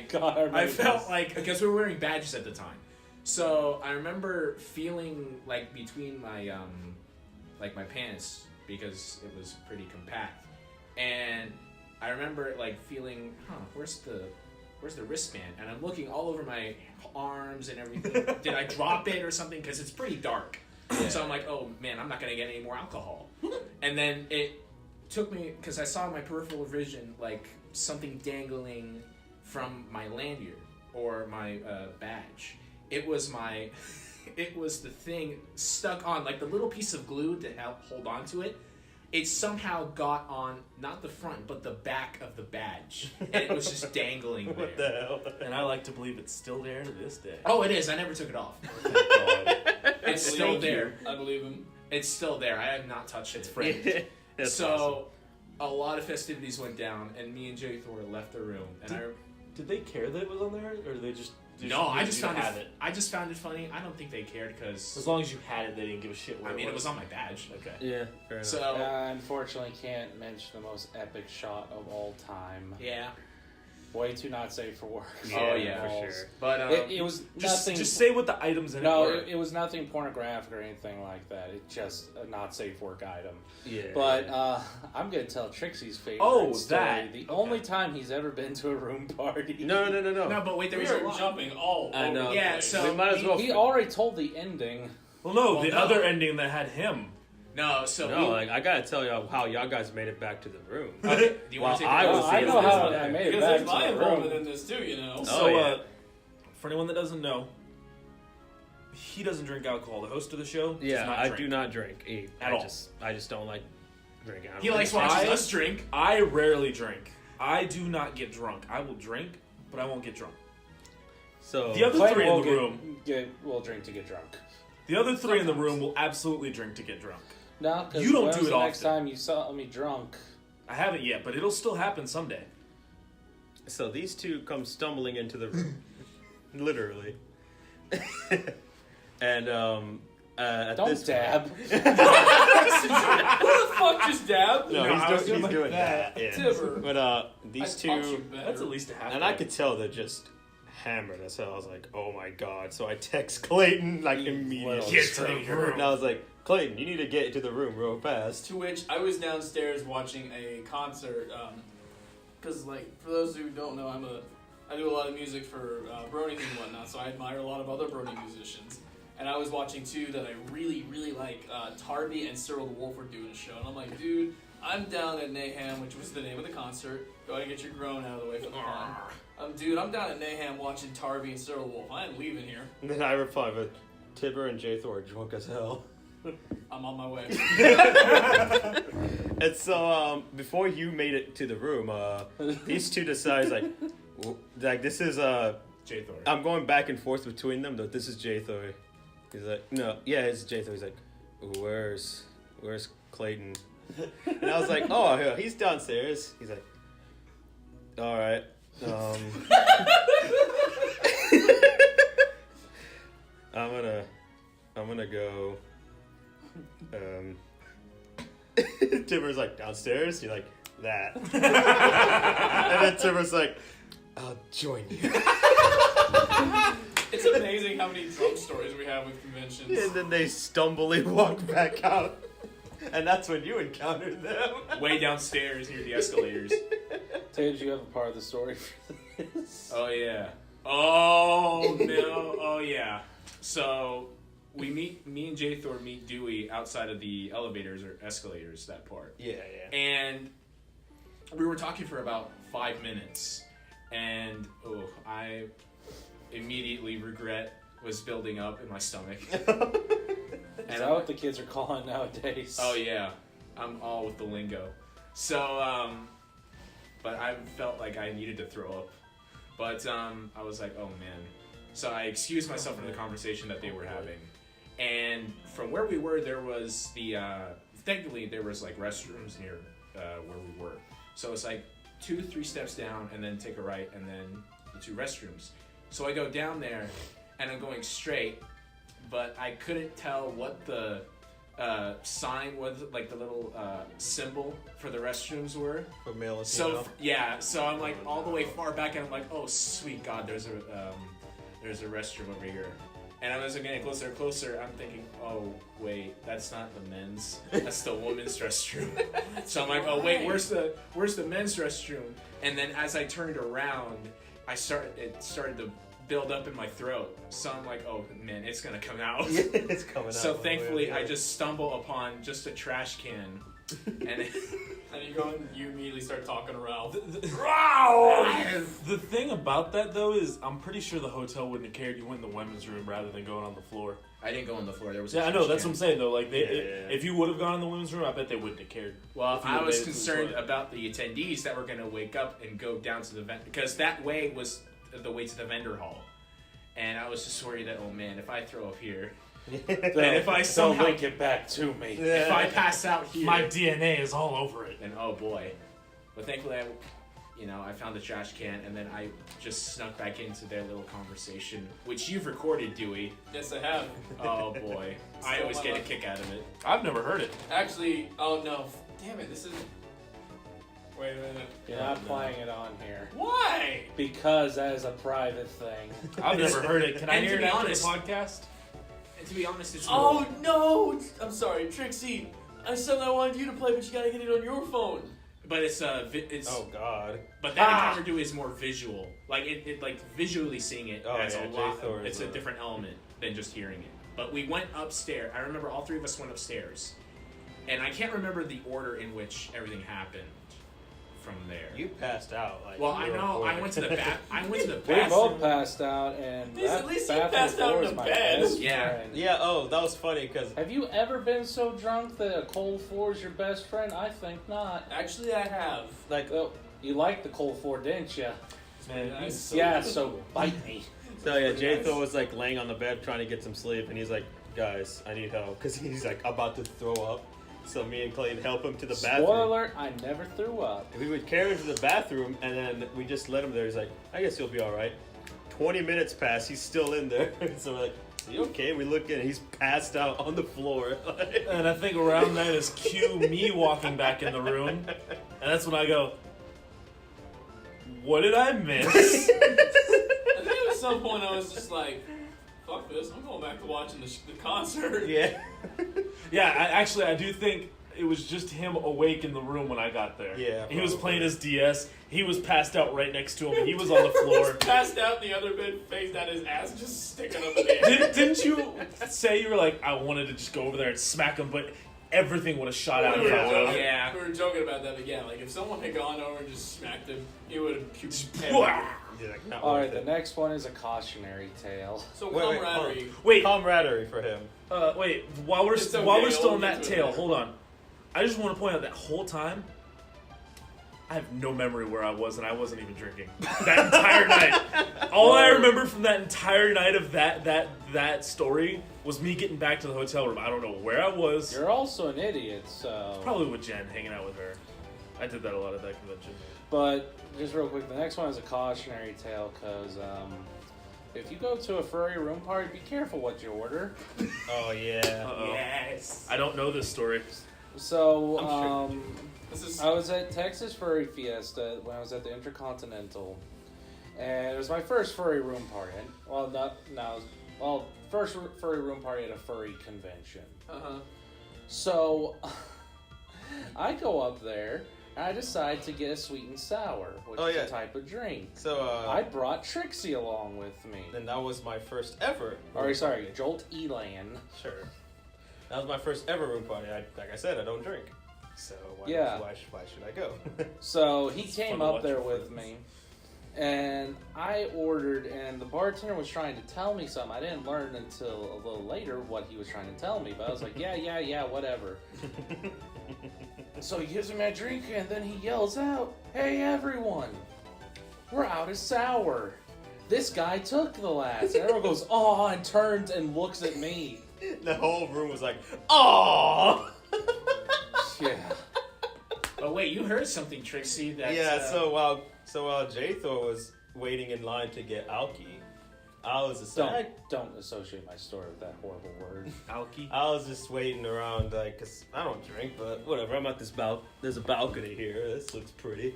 God, I remember I felt this. like because we were wearing badges at the time, so I remember feeling like between my like my pants because it was pretty compact, and I remember like feeling, where's the wristband? And I'm looking all over my arms and everything. Did I drop it or something? Because it's pretty dark. So I'm like, oh man, I'm not gonna get any more alcohol. And then it took me because I saw in my peripheral vision like something dangling from my lanyard or my badge. It was it was the thing stuck on, like the little piece of glue to help hold on to it it somehow got on not the front but the back of the badge, and it was just dangling there. What the hell? And I like to believe it's still there to this day. Oh, it is. I never took it off. Thank God. It's still there. I believe him. It's still there. I have not touched it. It's framed. That's So, awesome. a lot of festivities went down, and me and Jay Thor left the room. And Did they care that it was on there, or did they just? no, I just found have it. I just found it funny. I don't think they cared because As long as you had it, they didn't give a shit. Where it was on my badge. Okay. Yeah, fair enough. So Unfortunately, can't mention the most epic shot of all time. yeah. Way too not safe for work. Oh yeah, for sure. But It was Just nothing. say what the items in no, it were. it was nothing pornographic or anything like that. It's just a not safe work item. Yeah. But I'm gonna tell Trixie's favorite Oh, story. that. The Okay. only time he's ever been to a room party. No. no, but wait, there We was a are lot. jumping all I over know. the Yeah, place. so we might as well. He already told the ending. Well, no, Well, the no. other ending that had him. No, so No, like I gotta tell y'all how y'all guys made it back to the room. do you Well, want to take I it? was I the know only how one I there. made it Because back there's my to the involvement room. in this too, you know. So, yeah. For anyone that doesn't know, he doesn't drink alcohol. The host of the show does Yeah, not I drink. do not drink. At all. I just don't like drinking. I don't He likes like- watching us drink. I rarely drink. I do not get drunk. I will drink, but I won't get drunk. So The other Clayton three in will the room. will drink to get drunk. The other three in the room will absolutely drink to get drunk. No, because You don't when do was it the next often. time you saw me drunk? I haven't yet, but it'll still happen someday. So these two come stumbling into the room, literally, and at Don't this dab. Who the fuck just dabbed? No, No, I was he's doing doing like that. that. Yeah. Timber. But these I taught you two, better. That's at least a half. and I could tell they're just hammered as hell. I was like, oh my god. So I text Clayton like immediately. Get to the room. And I was like, Clayton, you need to get into the room real fast. To which I was downstairs watching a concert. Because, like, for those who don't know, I do a lot of music for Brony and whatnot, so I admire a lot of other Brony musicians. And I was watching two that I really, really like. Tarby and Cyril the Wolf were doing a show. And I'm like, dude, I'm down at Naham, which was the name of the concert. Go ahead and get your groan out of the way for the fun. Dude, I'm down at Naham watching Tarby and Cyril the Wolf. I ain't leaving here. And then I replied, but Tibber and J-Thor are drunk as hell. I'm on my way. And so, before you made it to the room, these two decided, like this is, J Thor. I'm going back and forth between them, though. This is J-Thor. He's like, no, yeah, it's J-Thor. He's like, where's Clayton? And I was like, oh, yeah, he's downstairs. He's like, all right. I'm gonna go. Timber's like downstairs. You're like that, and then Timber's like, "I'll join you." It's amazing how many drunk stories we have with conventions. And then they stumbly walk back out, and that's when you encountered them. Way downstairs near the escalators. Taves, you have a part of the story for this. Oh yeah. Oh no. Oh yeah. So me and J Thor meet Dewey outside of the elevators or escalators, that part. Yeah. And we were talking for about 5 minutes, and I immediately regret was building up in my stomach. Is that what the kids are calling nowadays? Oh yeah, I'm all with the lingo. So, but I felt like I needed to throw up. But I was like, oh man. So I excused myself from the conversation that they were having. And from where we were, there was technically there was like restrooms near where we were. So it's like 2-3 steps down and then take a right and then the 2 restrooms. So I go down there and I'm going straight, but I couldn't tell what the sign was, like the little symbol for the restrooms were. For male So so I'm like all the way far back, and I'm like, oh sweet God, there's a restroom over here. And I was getting closer and closer. I'm thinking, oh wait, that's not the men's, that's the women's restroom. So I'm like, oh wait, where's the men's restroom? And then as I turned around, it started to build up in my throat. So I'm like, oh man, it's gonna come out. It's coming out. So thankfully, I just stumble upon just a trash can, and And you go and you immediately start talking to Ralph. The thing about that though is, I'm pretty sure the hotel wouldn't have cared you went in the women's room rather than going on the floor. I didn't go on the floor. There was Yeah, I know. That's what I'm saying though. Like, Yeah. if you would have gone in the women's room, I bet they wouldn't have cared. Well, If you I would've was made it to the concerned toilet. about the attendees that were going to wake up and go down to the vent because that way was the way to the vendor hall, and I was just worried that if I throw up here, and if I somehow link it back to me. if I pass out here, My DNA is all over it. then oh boy. But thankfully, I found the trash can, and then I just snuck back into their little conversation, which you've recorded, Dewey. Yes, I have. Oh boy, I Still always my get a luck. kick out of it. I've never heard it. Actually, oh no. Damn it, this isn't. Wait a minute. You're not playing it on here. Why? Because that is a private thing. I've never heard it. Can I And hear to it be after honest- the podcast? And to be honest, it's Oh no! I'm sorry, Trixie. I said I wanted you to play, but you gotta get it on your phone. but it's Oh God. But that encounter do is more visual. Like it like visually seeing it Oh, has yeah, a lot. J-Thor It's is a a- different element than just hearing it. But we went upstairs. I remember all three of us went upstairs, and I can't remember the order in which everything happened from there. You passed out. Like, well, you I were know. I recording. went to the bath. I went to the We bathroom. both passed out, and At least you bathroom passed out floor in is a my bed. best Yeah. friend. Yeah. Oh, that was funny because Have you ever been so drunk that a cold floor is your best friend? I think not. Actually, I have. like Well, you liked the cold floor, didn't you? Man, Nice. Yeah, so bite me. So yeah, pretty J-Thor nice. was like laying on the bed trying to get some sleep, and he's like, "Guys, I need help," because he's like about to throw up. So me and Clayton help him to the bathroom. Spoiler alert, I never threw up. We would carry him to the bathroom, and then we just let him there. He's like, "I guess you'll be all right." 20 minutes pass, he's still in there. So we're like, "Are you okay?" We look in, he's passed out on the floor. And I think around then is cue me walking back in the room, and that's when I go, "What did I miss?" I think at some point I was just like, fuck this, I'm going back to watching the concert. Yeah. Yeah, I do think it was just him awake in the room when I got there. Yeah, he was probably. playing his DS. He was passed out right next to him. And he was on the floor. Passed out in the other bed, face down, his ass just sticking up in the air. Didn't you say you were like, I wanted to just go over there and smack him, but everything would have shot out We of were, him. joking, Yeah. we were joking about that, but yeah, like if someone had gone over and just smacked him, he would have puked. Wah! He's like, "Not All worth right, the it." next one is a cautionary tale. So Wait, wait, camaraderie. Wait, Camaraderie for him. wait. While we're It's okay, while we're I'll still in get that to it tale, later. hold on. I just want to point out that whole time, I have no memory where I was, and I wasn't even drinking that entire night. All I remember from that entire night of that story was me getting back to the hotel room. I don't know where I was. You're also an idiot, so. Probably with Jen, hanging out with her. I did that a lot at that convention. But just real quick, the next one is a cautionary tale because if you go to a furry room party, be careful what you order. Oh yeah. Uh-oh. Yes. I don't know this story. So I'm sure This is I was at Texas Furry Fiesta when I was at the Intercontinental, and it was my first furry room party. First furry room party at a furry convention. So I go up there and I decide to get a sweet and sour, which Oh, is yeah. a type of drink. So I brought Trixie along with me. and that was my first ever. Or sorry, Jolt Elan. Sure. That was my first ever room party. Like I said, I don't drink. So why should I go? So he It's came fun to up watch there your with friends. me, and I ordered, and the bartender was trying to tell me something. I didn't learn until a little later what he was trying to tell me, but I was like, yeah, whatever. So he gives me my drink, and then he yells out, "Hey, everyone, we're out of sour. This guy took the last." And everyone goes, "Oh," and turns and looks at me. The whole room was like, "Oh." Yeah. But wait, you heard something, Trixie? That Yeah. So while J-Thor was waiting in line to get Alki, I was just Don't associate my story with that horrible word. Alki. I was just waiting around, like, cause I don't drink, but whatever. I'm at this there's a balcony here. This looks pretty.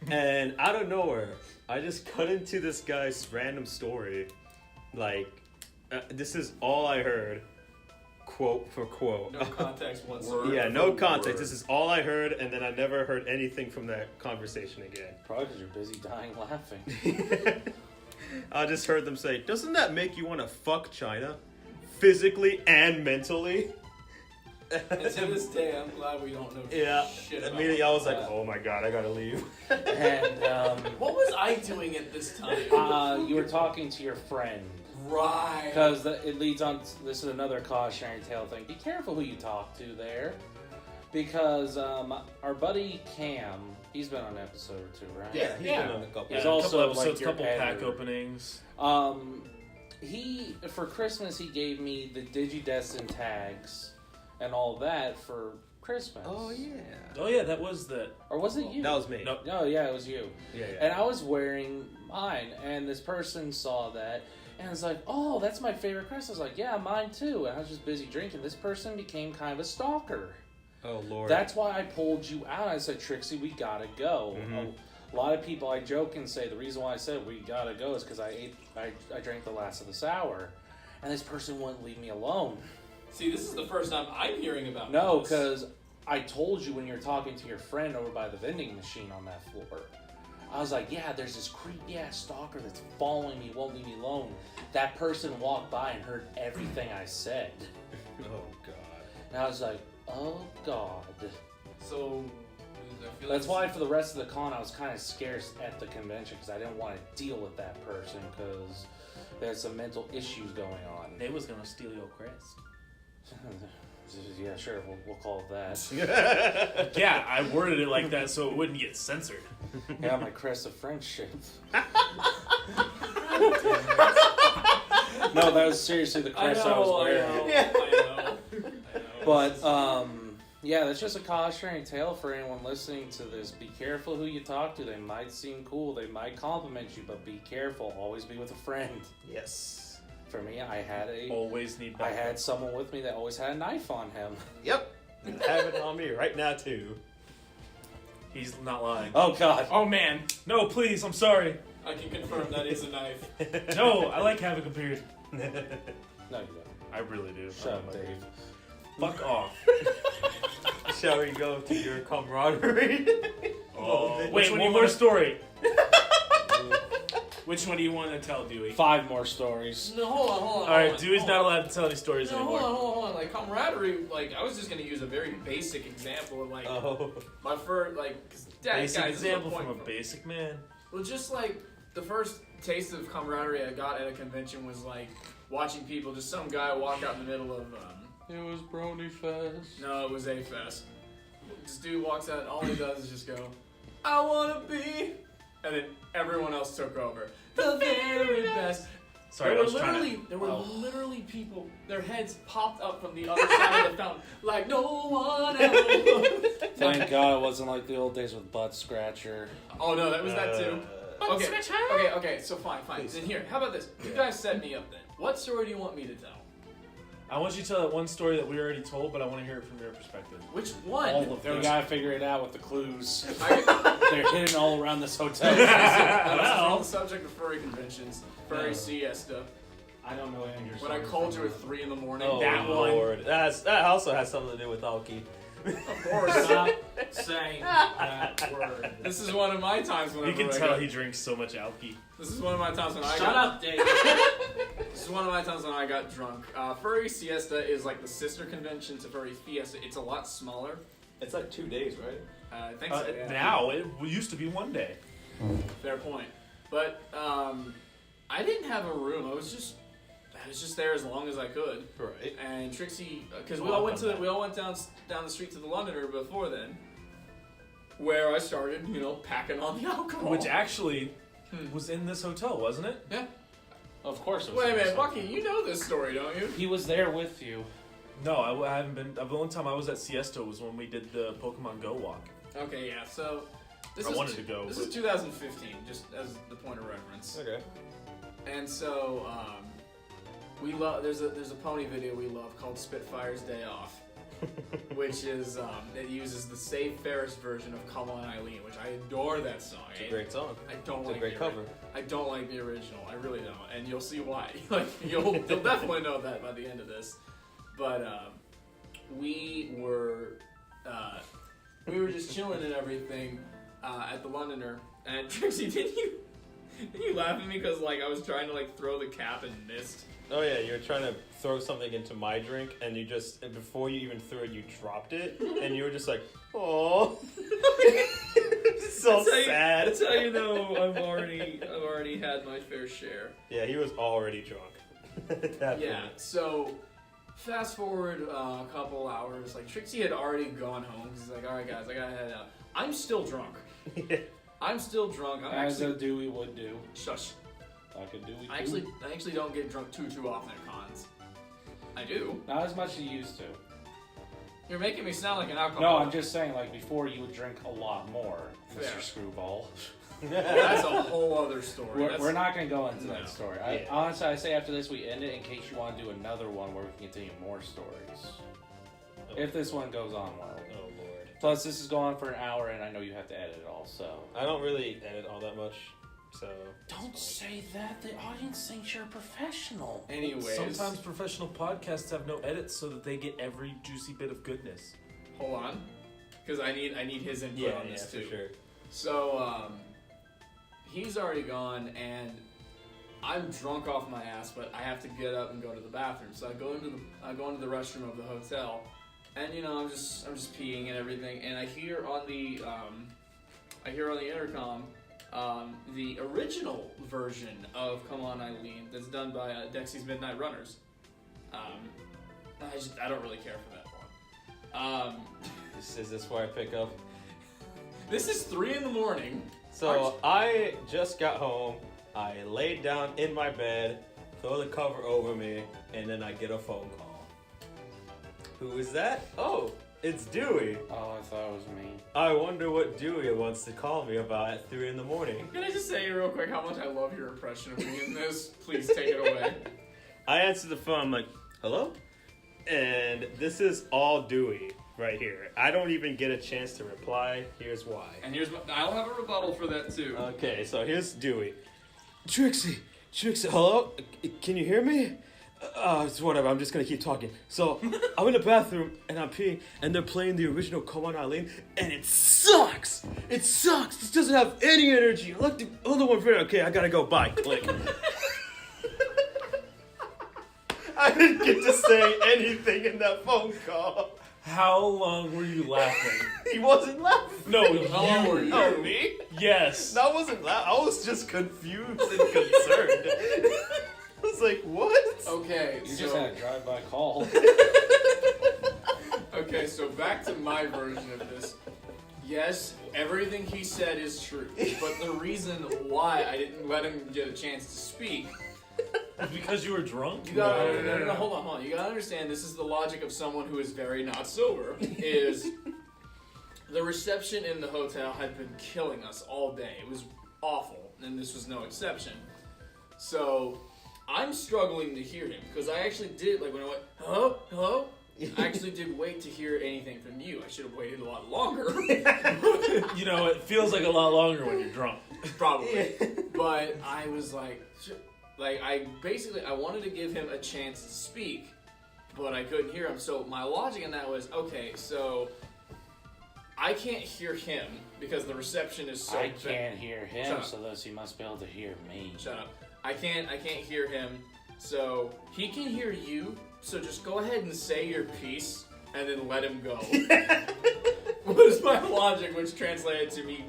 And out of nowhere, I just cut into this guy's random story. Like, this is all I heard, quote for quote. no context whatsoever. Yeah, no context. This is all I heard, and then I never heard anything from that conversation again. Probably because you're busy dying laughing. I just heard them say, "Doesn't that make you want to fuck China? Physically and mentally?" And to this day, I'm glad we don't know Yeah. shit about Immediately I was like, that. "Oh my god, I gotta leave." And What was I doing at this time? you were talking to your friend. Right. Because it leads on. This is another cautionary tale thing. Be careful who you talk to there, because our buddy Cam, he's been on an episode or two, right? Yeah, he's been on a couple. He's a also couple episodes, like your couple pack editor. openings. He for Christmas he gave me the DigiDestined tags and all that for Christmas. Oh yeah. Oh yeah, that was that. Or was it you? That was me. No. No, yeah, it was you. Yeah. And I was wearing mine, and this person saw that and was like, "Oh, that's my favorite Christmas." I was like, "Yeah, mine too." And I was just busy drinking. This person became kind of a stalker. Oh Lord. That's why I pulled you out. I said, "Trixie, we gotta go." Mhm. A lot of people, I joke and say the reason why I said we gotta go is because I drank the last of the sour, and this person wouldn't leave me alone. See, this is the first time I'm hearing about No, this. because I told you when you were talking to your friend over by the vending machine on that floor. I was like, yeah, there's this creepy ass stalker that's following me, won't leave me alone. That person walked by and heard everything I said. Oh God. And I was like, oh God. So, I feel That's like why for the rest of the con I was kind of scarce at the convention because I didn't want to deal with that person because there's some mental issues going on. They was gonna steal your crest. Yeah, sure, we'll call it that. Yeah, I worded it like that so it wouldn't get censored. Yeah, my crest of friendship. No, that was seriously the crest I was wearing. I know. But yeah, that's just a cautionary tale for anyone listening to this. Be careful who you talk to. They might seem cool, they might compliment you, but be careful. Always be with a friend. Yes. For me, I Always need backup. had someone with me that always had a knife on him. Yep. I have it on me right now too. He's not lying. Oh God. Oh man. No, please, I'm sorry. I can confirm that is a knife. No, I like having a beard. No, you don't. I really do. Shut up, Dave. Fuck off. Shall we go to your camaraderie? Wait, one more story. Which one do you want to tell, Dewey? 5 more stories. No, hold on. Alright, Dewey's not allowed to tell any stories No, anymore. hold on. Like, camaraderie, like, I was just gonna use a very basic example of, like, Oh. my first, like, 'cause, Basic guys, example this is the from a point. basic man. Well, just, like, the first taste of camaraderie I got at a convention was, like, watching people, just some guy walk out in the middle of, It was Brony Fest. no, it was A-Fest. This dude walks out, and all he does is just go, I wanna be, and then everyone else took over. The very best. Sorry, I There was were trying literally people, their heads popped up from the other side of the fountain, like no one else. Thank God it wasn't like the old days with Butt Scratcher. Oh no, that was that too. Okay, Switch okay, so fine. Then here, how about this? You guys set me up then. What story do you want me to tell? I want you to tell that one story that we already told, but I want to hear it from your perspective. Which one? All of We them. gotta figure it out with the clues. I, They're hidden all around this hotel. on the subject of furry conventions, furry siesta. I don't know any of your When I stories called you from at 3 in the morning. Oh That one. Lord. That also has something to do with Alki. Of course. Stop saying that word. This is one of my times when You can tell he drinks so much alky. This is one of my times when I Shut got. up, Dave. This is one of my times when I got drunk. Furry Siesta is like the sister convention to Furry Fiesta. It's a lot smaller. It's like 2 days, right? I think so. Yeah. Now, it used to be one day. Fair point. But I didn't have a room. I was just there as long as I could. Right. And Trixie, because we all went down the street to the Londoner before then, where I started, packing on the alcohol. Which actually was in this hotel, wasn't it? Yeah. Of course it was. Wait a minute, Bucky, you know this story, don't you? He was there with you. No, I haven't been. The only time I was at Siesta was when we did the Pokemon Go walk. Okay, yeah. So this I is wanted to go, This but- is 2015, just as the point of reference. Okay. And so we love. There's a pony video we love called Spitfire's Day Off, which is it uses the Save Ferris version of Come On Eileen, which I adore that song. It's a great song. I don't It's like a great the ori- cover. I don't like the original. I really don't, and you'll see why. Like you'll definitely know that by the end of this. But we were just chilling and everything at the Londoner, and Trixie, didn't you laugh at me because like I was trying to like throw the cap and missed? Oh yeah, you were trying to throw something into my drink, and you just before you even threw it, you dropped it, and you were just like, "Oh, so sad." That's how you know I've already had my fair share. Yeah, he was already drunk. Yeah, so fast forward a couple hours. Like, Trixie had already gone home because he's like, alright, guys, I gotta head out. I'm still drunk. I'm still drunk. As a Dewey would do. Shush. Like a Dewey. I actually don't get drunk too often at cons. I do. Not as much as you used to. You're making me sound like an alcoholic. No, I'm just saying, like, before you would drink a lot more, Fair. Mr. Screwball. That's a whole other story. We're not going to go into No. that story. Yeah. Honestly, I say after this we end it in case you want to do another one where we can continue more stories. If this one goes on well. Oh lord. Plus, this is going on for an hour, and I know you have to edit it all, so... I don't really edit all that much, so... Don't say that. The audience thinks you're a professional. Anyways, Sometimes professional podcasts have no edits so that they get every juicy bit of goodness. hold on, because I need his input on this too. for sure. So he's already gone, and I'm drunk off my ass, but I have to get up and go to the bathroom. So I go into the restroom of the hotel, and I'm just peeing and everything, and I hear on the intercom the original version of "Come On Eileen" that's done by Dexy's Midnight Runners. I don't really care for that one. Is this where I pick up? This is 3 a.m. So I just got home, I laid down in my bed, throw the cover over me, and then I get a phone call. Who is that? Oh, it's Dewey. Oh, I thought it was me. I wonder what Dewey wants to call me about at 3 a.m. Can I just say real quick how much I love your impression of me in this? Please take it away. I answer the phone, I'm like, hello? And this is all Dewey right here. I don't even get a chance to reply. Here's why. And I'll have a rebuttal for that too. Okay, so here's Dewey. Trixie, hello? Can you hear me? It's whatever, I'm just gonna keep talking. So, I'm in the bathroom, and I'm peeing, and they're playing the original Come On Eileen, and it sucks! It sucks! This doesn't have any energy. I like the other one better. Okay, I gotta go, bye. Click. I didn't get to say anything in that phone call. How long were you laughing? He wasn't laughing. No, How long were you? Oh, me? Yes. I wasn't laughing. I was just confused and concerned. I was like, what? Okay, You so just had a drive-by call. okay, so back to my version of this. Yes, everything he said is true, but the reason why I didn't let him get a chance to speak. Because you were drunk? You gotta, no, hold on. You gotta understand, this is the logic of someone who is very not sober, is the reception in the hotel had been killing us all day. It was awful, and this was no exception. So, I'm struggling to hear him, because I actually did, like when I went, hello? I actually did wait to hear anything from you. I should have waited a lot longer. You know, it feels like a lot longer when you're drunk. Probably. But I was like, I wanted to give him a chance to speak, but I couldn't hear him. So my logic in that was, okay, so I can't hear him because the reception is so I bad. can't hear him, Shut up. so thus he must be able to hear me. Shut up. I can't hear him. So he can hear you. So just go ahead and say your piece and then let him go. Was my logic, which translated to me,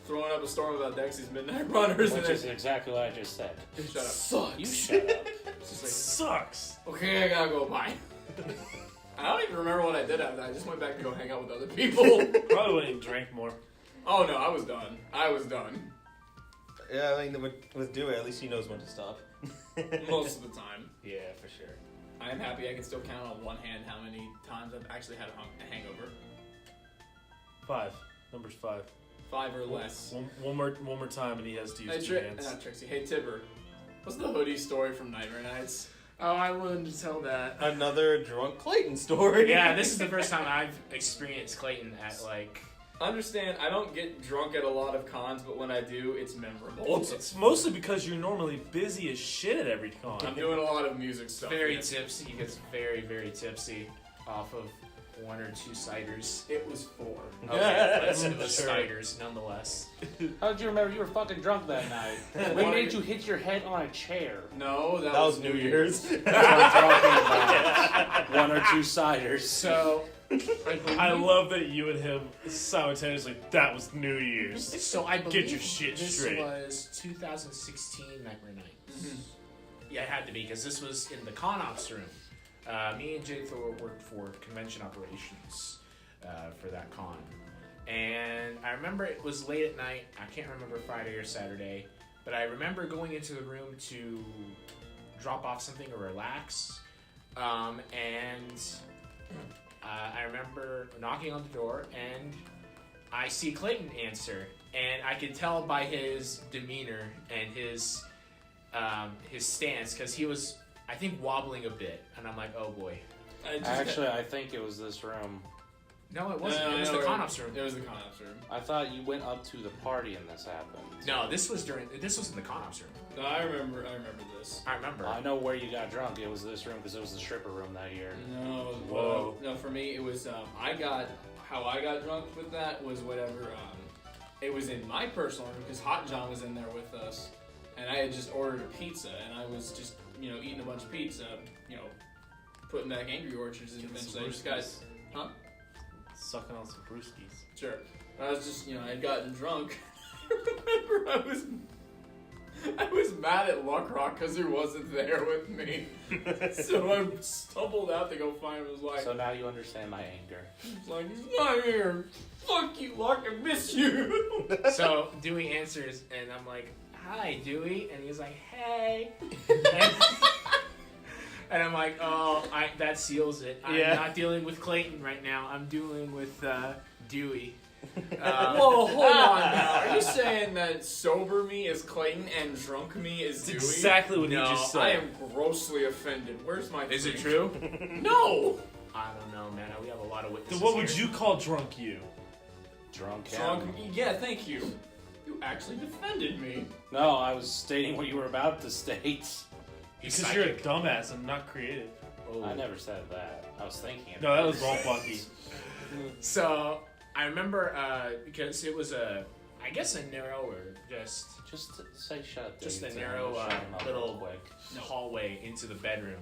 throwing up a storm about Dexy's Midnight Runners. Which and is exactly what I just said. shut up. Sucks. You shut up. It's just like, Sucks. okay, I gotta go. Bye. I don't even remember what I did after that. I just went back to go hang out with other people. Probably when you drank more. Oh no, I was done. Yeah, I mean, with Dewey, at least he knows when to stop. Most of the time. Yeah, for sure. I am happy I can still count on one hand how many times I've actually had a hangover. 5. Number's 5. 5 or less. One more time, and he has to use 2 hands. Not Trixie. Hey, Tipper. What's the hoodie story from Nightmare Nights? Oh, I wanted to tell that. Another drunk Clayton story. Yeah, this is the first time I've experienced Clayton at Understand, I don't get drunk at a lot of cons, but when I do, it's memorable. Well, it's mostly because you're normally busy as shit at every con. I'm doing a lot of music stuff. very yeah. tipsy. He gets very, very tipsy off of 1 or 2 ciders. It was 4. Okay, but it was Sure. ciders nonetheless. How did you remember you were fucking drunk that night? We made you hit your head on a chair. No, that That was New Year's. That's what I'm talking about. 1 or 2 ciders. So, I love that you and him simultaneously, that was New Year's. So I believe Get your shit this straight. was 2016 Nightmare Night. Yeah, it had to be because this was in the con ops room. Me and Jay Thor worked for convention operations for that con. And I remember it was late at night. I can't remember Friday or Saturday. But I remember going into the room to drop off something or relax. I remember knocking on the door and I see Clayton answer. And I could tell by his demeanor and his stance, because he was, I think, wobbling a bit. And I'm like, oh boy. Actually, I think it was this room. No, it wasn't. It was the con-ops room. It was the con-ops room. I thought you went up to the party and this happened. No, this was in the con-ops room. No, I remember this. I remember. I know where you got drunk. It was this room because it was the stripper room that year. No, Whoa. no. For me, it was how I got drunk with that was whatever. It was in my personal room because Hot John was in there with us, and I had just ordered a pizza, and I was just eating a bunch of pizza, putting back Angry Orchards, and eventually I just got, Sucking on some brewskis. Sure. I was just, I had gotten drunk. I remember I was mad at Luckrock because he wasn't there with me. So I stumbled out to go find him. It was like, So now you understand my anger. it's like, he's not here. Fuck you, Luck. I miss you. So Dewey answers, and I'm like, hi, Dewey. And he's like, hey. And I'm like, oh, that seals it. I'm not dealing with Clayton right now. I'm dealing with Dewey. Whoa, hold on now. Are you saying that sober me is Clayton and drunk me is Dewey? Exactly what you just said. I am grossly offended. Where's my Is it drink? true? No! I don't know, man. We have a lot of witnesses. So what would here. you call drunk you? Drunk Drunk him. me? Yeah, thank you. You actually defended me. No, I was stating what you were about to state. He's Because you're a psychic. dumbass and not creative. Oh. I never said that. I was thinking. No, that was wrong, Bucky. So I remember because it was I guess a narrow or just say shut. a Davidson, narrow shut him up little real quick. hallway into the bedroom.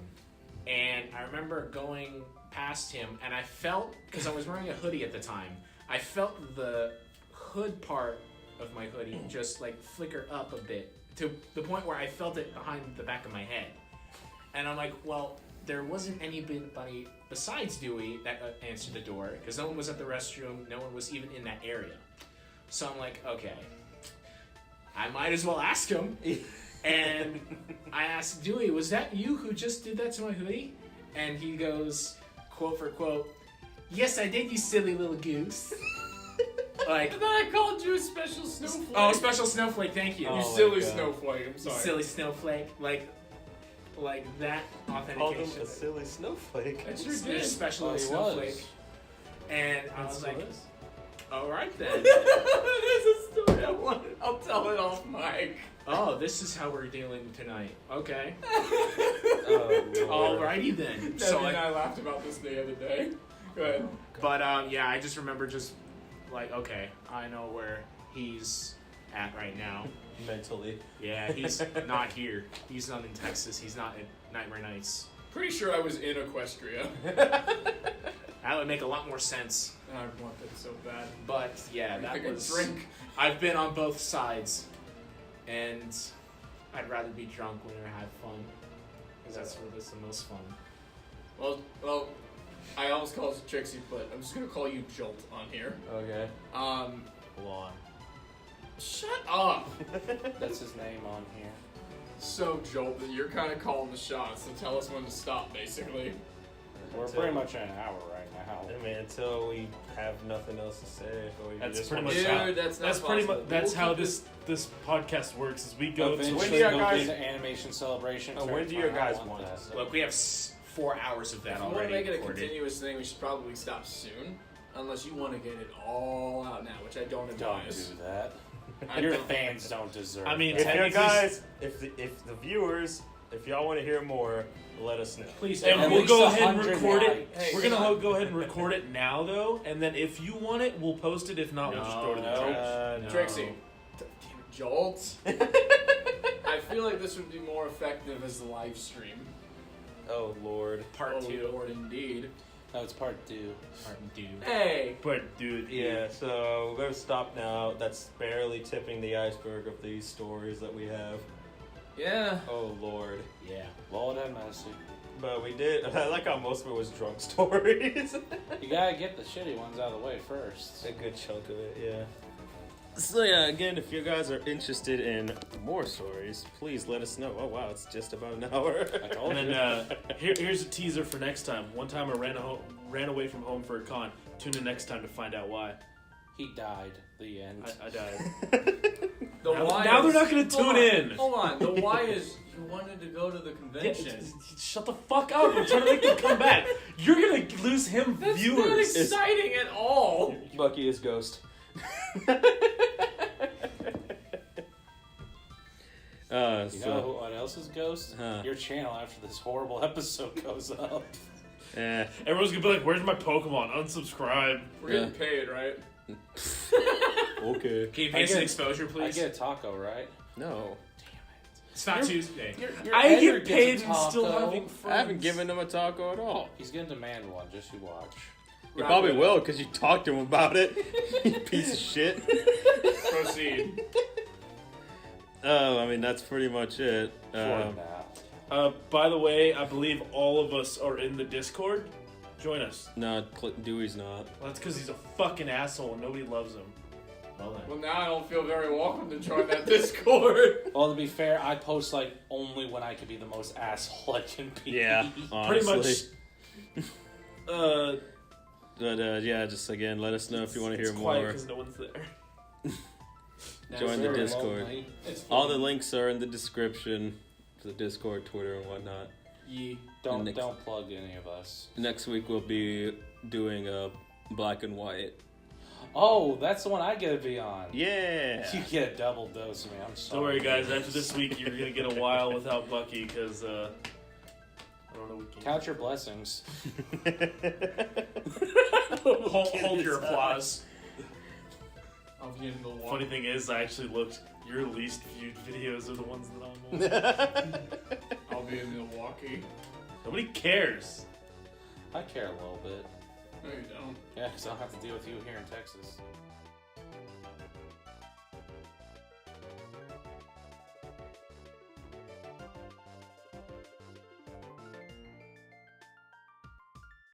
And I remember going past him, and I felt, because I was wearing a hoodie at the time, I felt the hood part of my hoodie just like flicker up a bit to the point where I felt it behind the back of my head. And I'm like, well, there wasn't anybody besides Dewey that answered the door, because no one was at the restroom, no one was even in that area. So I'm like, okay, I might as well ask him. And I asked Dewey, was that you who just did that to my hoodie? And he goes, quote for quote, yes, I did, you silly little goose. Like, And then I called you a special snowflake. oh, special snowflake, thank you. You Oh silly my God. snowflake, I'm You sorry. silly snowflake. Like that Called him authentication. a silly snowflake. I sure There's did. special Oh, he snowflake. was. And I was like, all right then. There's a story I wanted. I'll tell it off mic. Oh, this is how we're dealing tonight. Okay. Oh, Lord. Alrighty then. Debbie So and I laughed about this the other day. Go ahead. but yeah, I just remember just like, okay, I know where he's at right now. Mentally. Yeah, he's not here. He's not in Texas. He's not at Nightmare Nights. Pretty sure I was in Equestria. That would make a lot more sense. And I want that so bad. But yeah, I that think I was. drink. I've been on both sides, and I'd rather be drunk when I have fun, because that's where it's the most fun. Well, I almost called you Trixie, but I'm just gonna call you Jolt on here. Okay. Go on. Shut up. That's his name on here. So Jolt, you're kind of calling the shots, so tell us when to stop, basically. We're pretty much at an hour right now. I mean, until we have nothing else to say. Or you That's just pretty wanna much Dude, how. that's not That's pretty possible. much. That's We'll how keep this podcast works. Is we go Eventually, to. When do you go guys- into animation celebration. Oh, when do you guys want that? to say? Look, we have 4 hours of that If we want already to make it a recorded. continuous thing, we should probably stop soon. Unless you want to get it all out now, which I don't Don't advise. do that. I Your don't- fans don't deserve. I mean, If that. you technically- guys, if the viewers, if y'all want to hear more, let us know. Please And don't. we'll least go ahead and 100 record it. likes. Hey, We're hang gonna on. go ahead and record it now, though, and then if you want it, we'll post it. If not, we'll just throw it in the No. trash. No. Trixie. Damn it, Jolt. I feel like this would be more effective as a live stream. Oh Lord. Part Oh, 2. Lord, indeed. No, it's part 2. Part 2. Hey. But dude, Yeah, so we're gonna stop now. That's barely tipping the iceberg of these stories that we have. Yeah. Oh Lord. Yeah. Lord have mercy. But we did. I like how most of it was drunk stories. You gotta get the shitty ones out of the way first. A good chunk of it, yeah. So yeah, again, if you guys are interested in more stories, please let us know. Oh wow, it's just about an hour. And then here's a teaser for next time. One time I ran away from home for a con. Tune in next time to find out why. He died. The end. I died. The Now- why now is- they're not gonna tune hold on, in. Hold on. The why is you wanted to go to the Yeah, convention. shut the fuck up! I'm trying to make them come back. You're gonna lose him That's not viewers. exciting at all. Bucky is Ghost. You know So what else is Ghost? Huh. Your channel after this horrible episode goes up. Everyone's gonna be like, "Where's my Pokemon? Unsubscribe." We're getting paid, right? okay. Can you I pay some get- exposure, I please? get a taco, right? No, It's not Tuesday. Your I editor get gets a paid and still taco. having friends. I haven't given him a taco at all. He's gonna demand one. Just you watch. You probably will because you talked to him about it. You piece of shit. Proceed. Oh, I mean that's pretty much it. For now. By the way, I believe all of us are in the Discord. Join us. No, Dewey's not. Well, that's because he's a fucking asshole and nobody loves him. Well then. Well, now I don't feel very welcome to join that Discord. Well, to be fair, I post like only when I can be the most asshole I can be. Yeah, Pretty honestly. much. But yeah, just again, let us know if you want to hear It's quiet more. because no one's there. Join the Very Discord. lonely. It's All the links are in the description to the Discord, Twitter, and whatnot. Yee. Don't next- don't plug any of us. Next week we'll be doing a black and white. Oh, that's the one I get to be on. Yeah. You get a double dose of me. I'm sorry. Don't worry, guys. After this week, you're gonna get a while without Bucky because I don't know. We can't. Count your blessings. Hold your applause. I'll be in Milwaukee. Funny thing is, I actually looked. Your least viewed videos are the ones that I'm on. I'll be in Milwaukee. Nobody cares. I care a little bit. No, you don't. Yeah, because I don't have to deal with you here in Texas.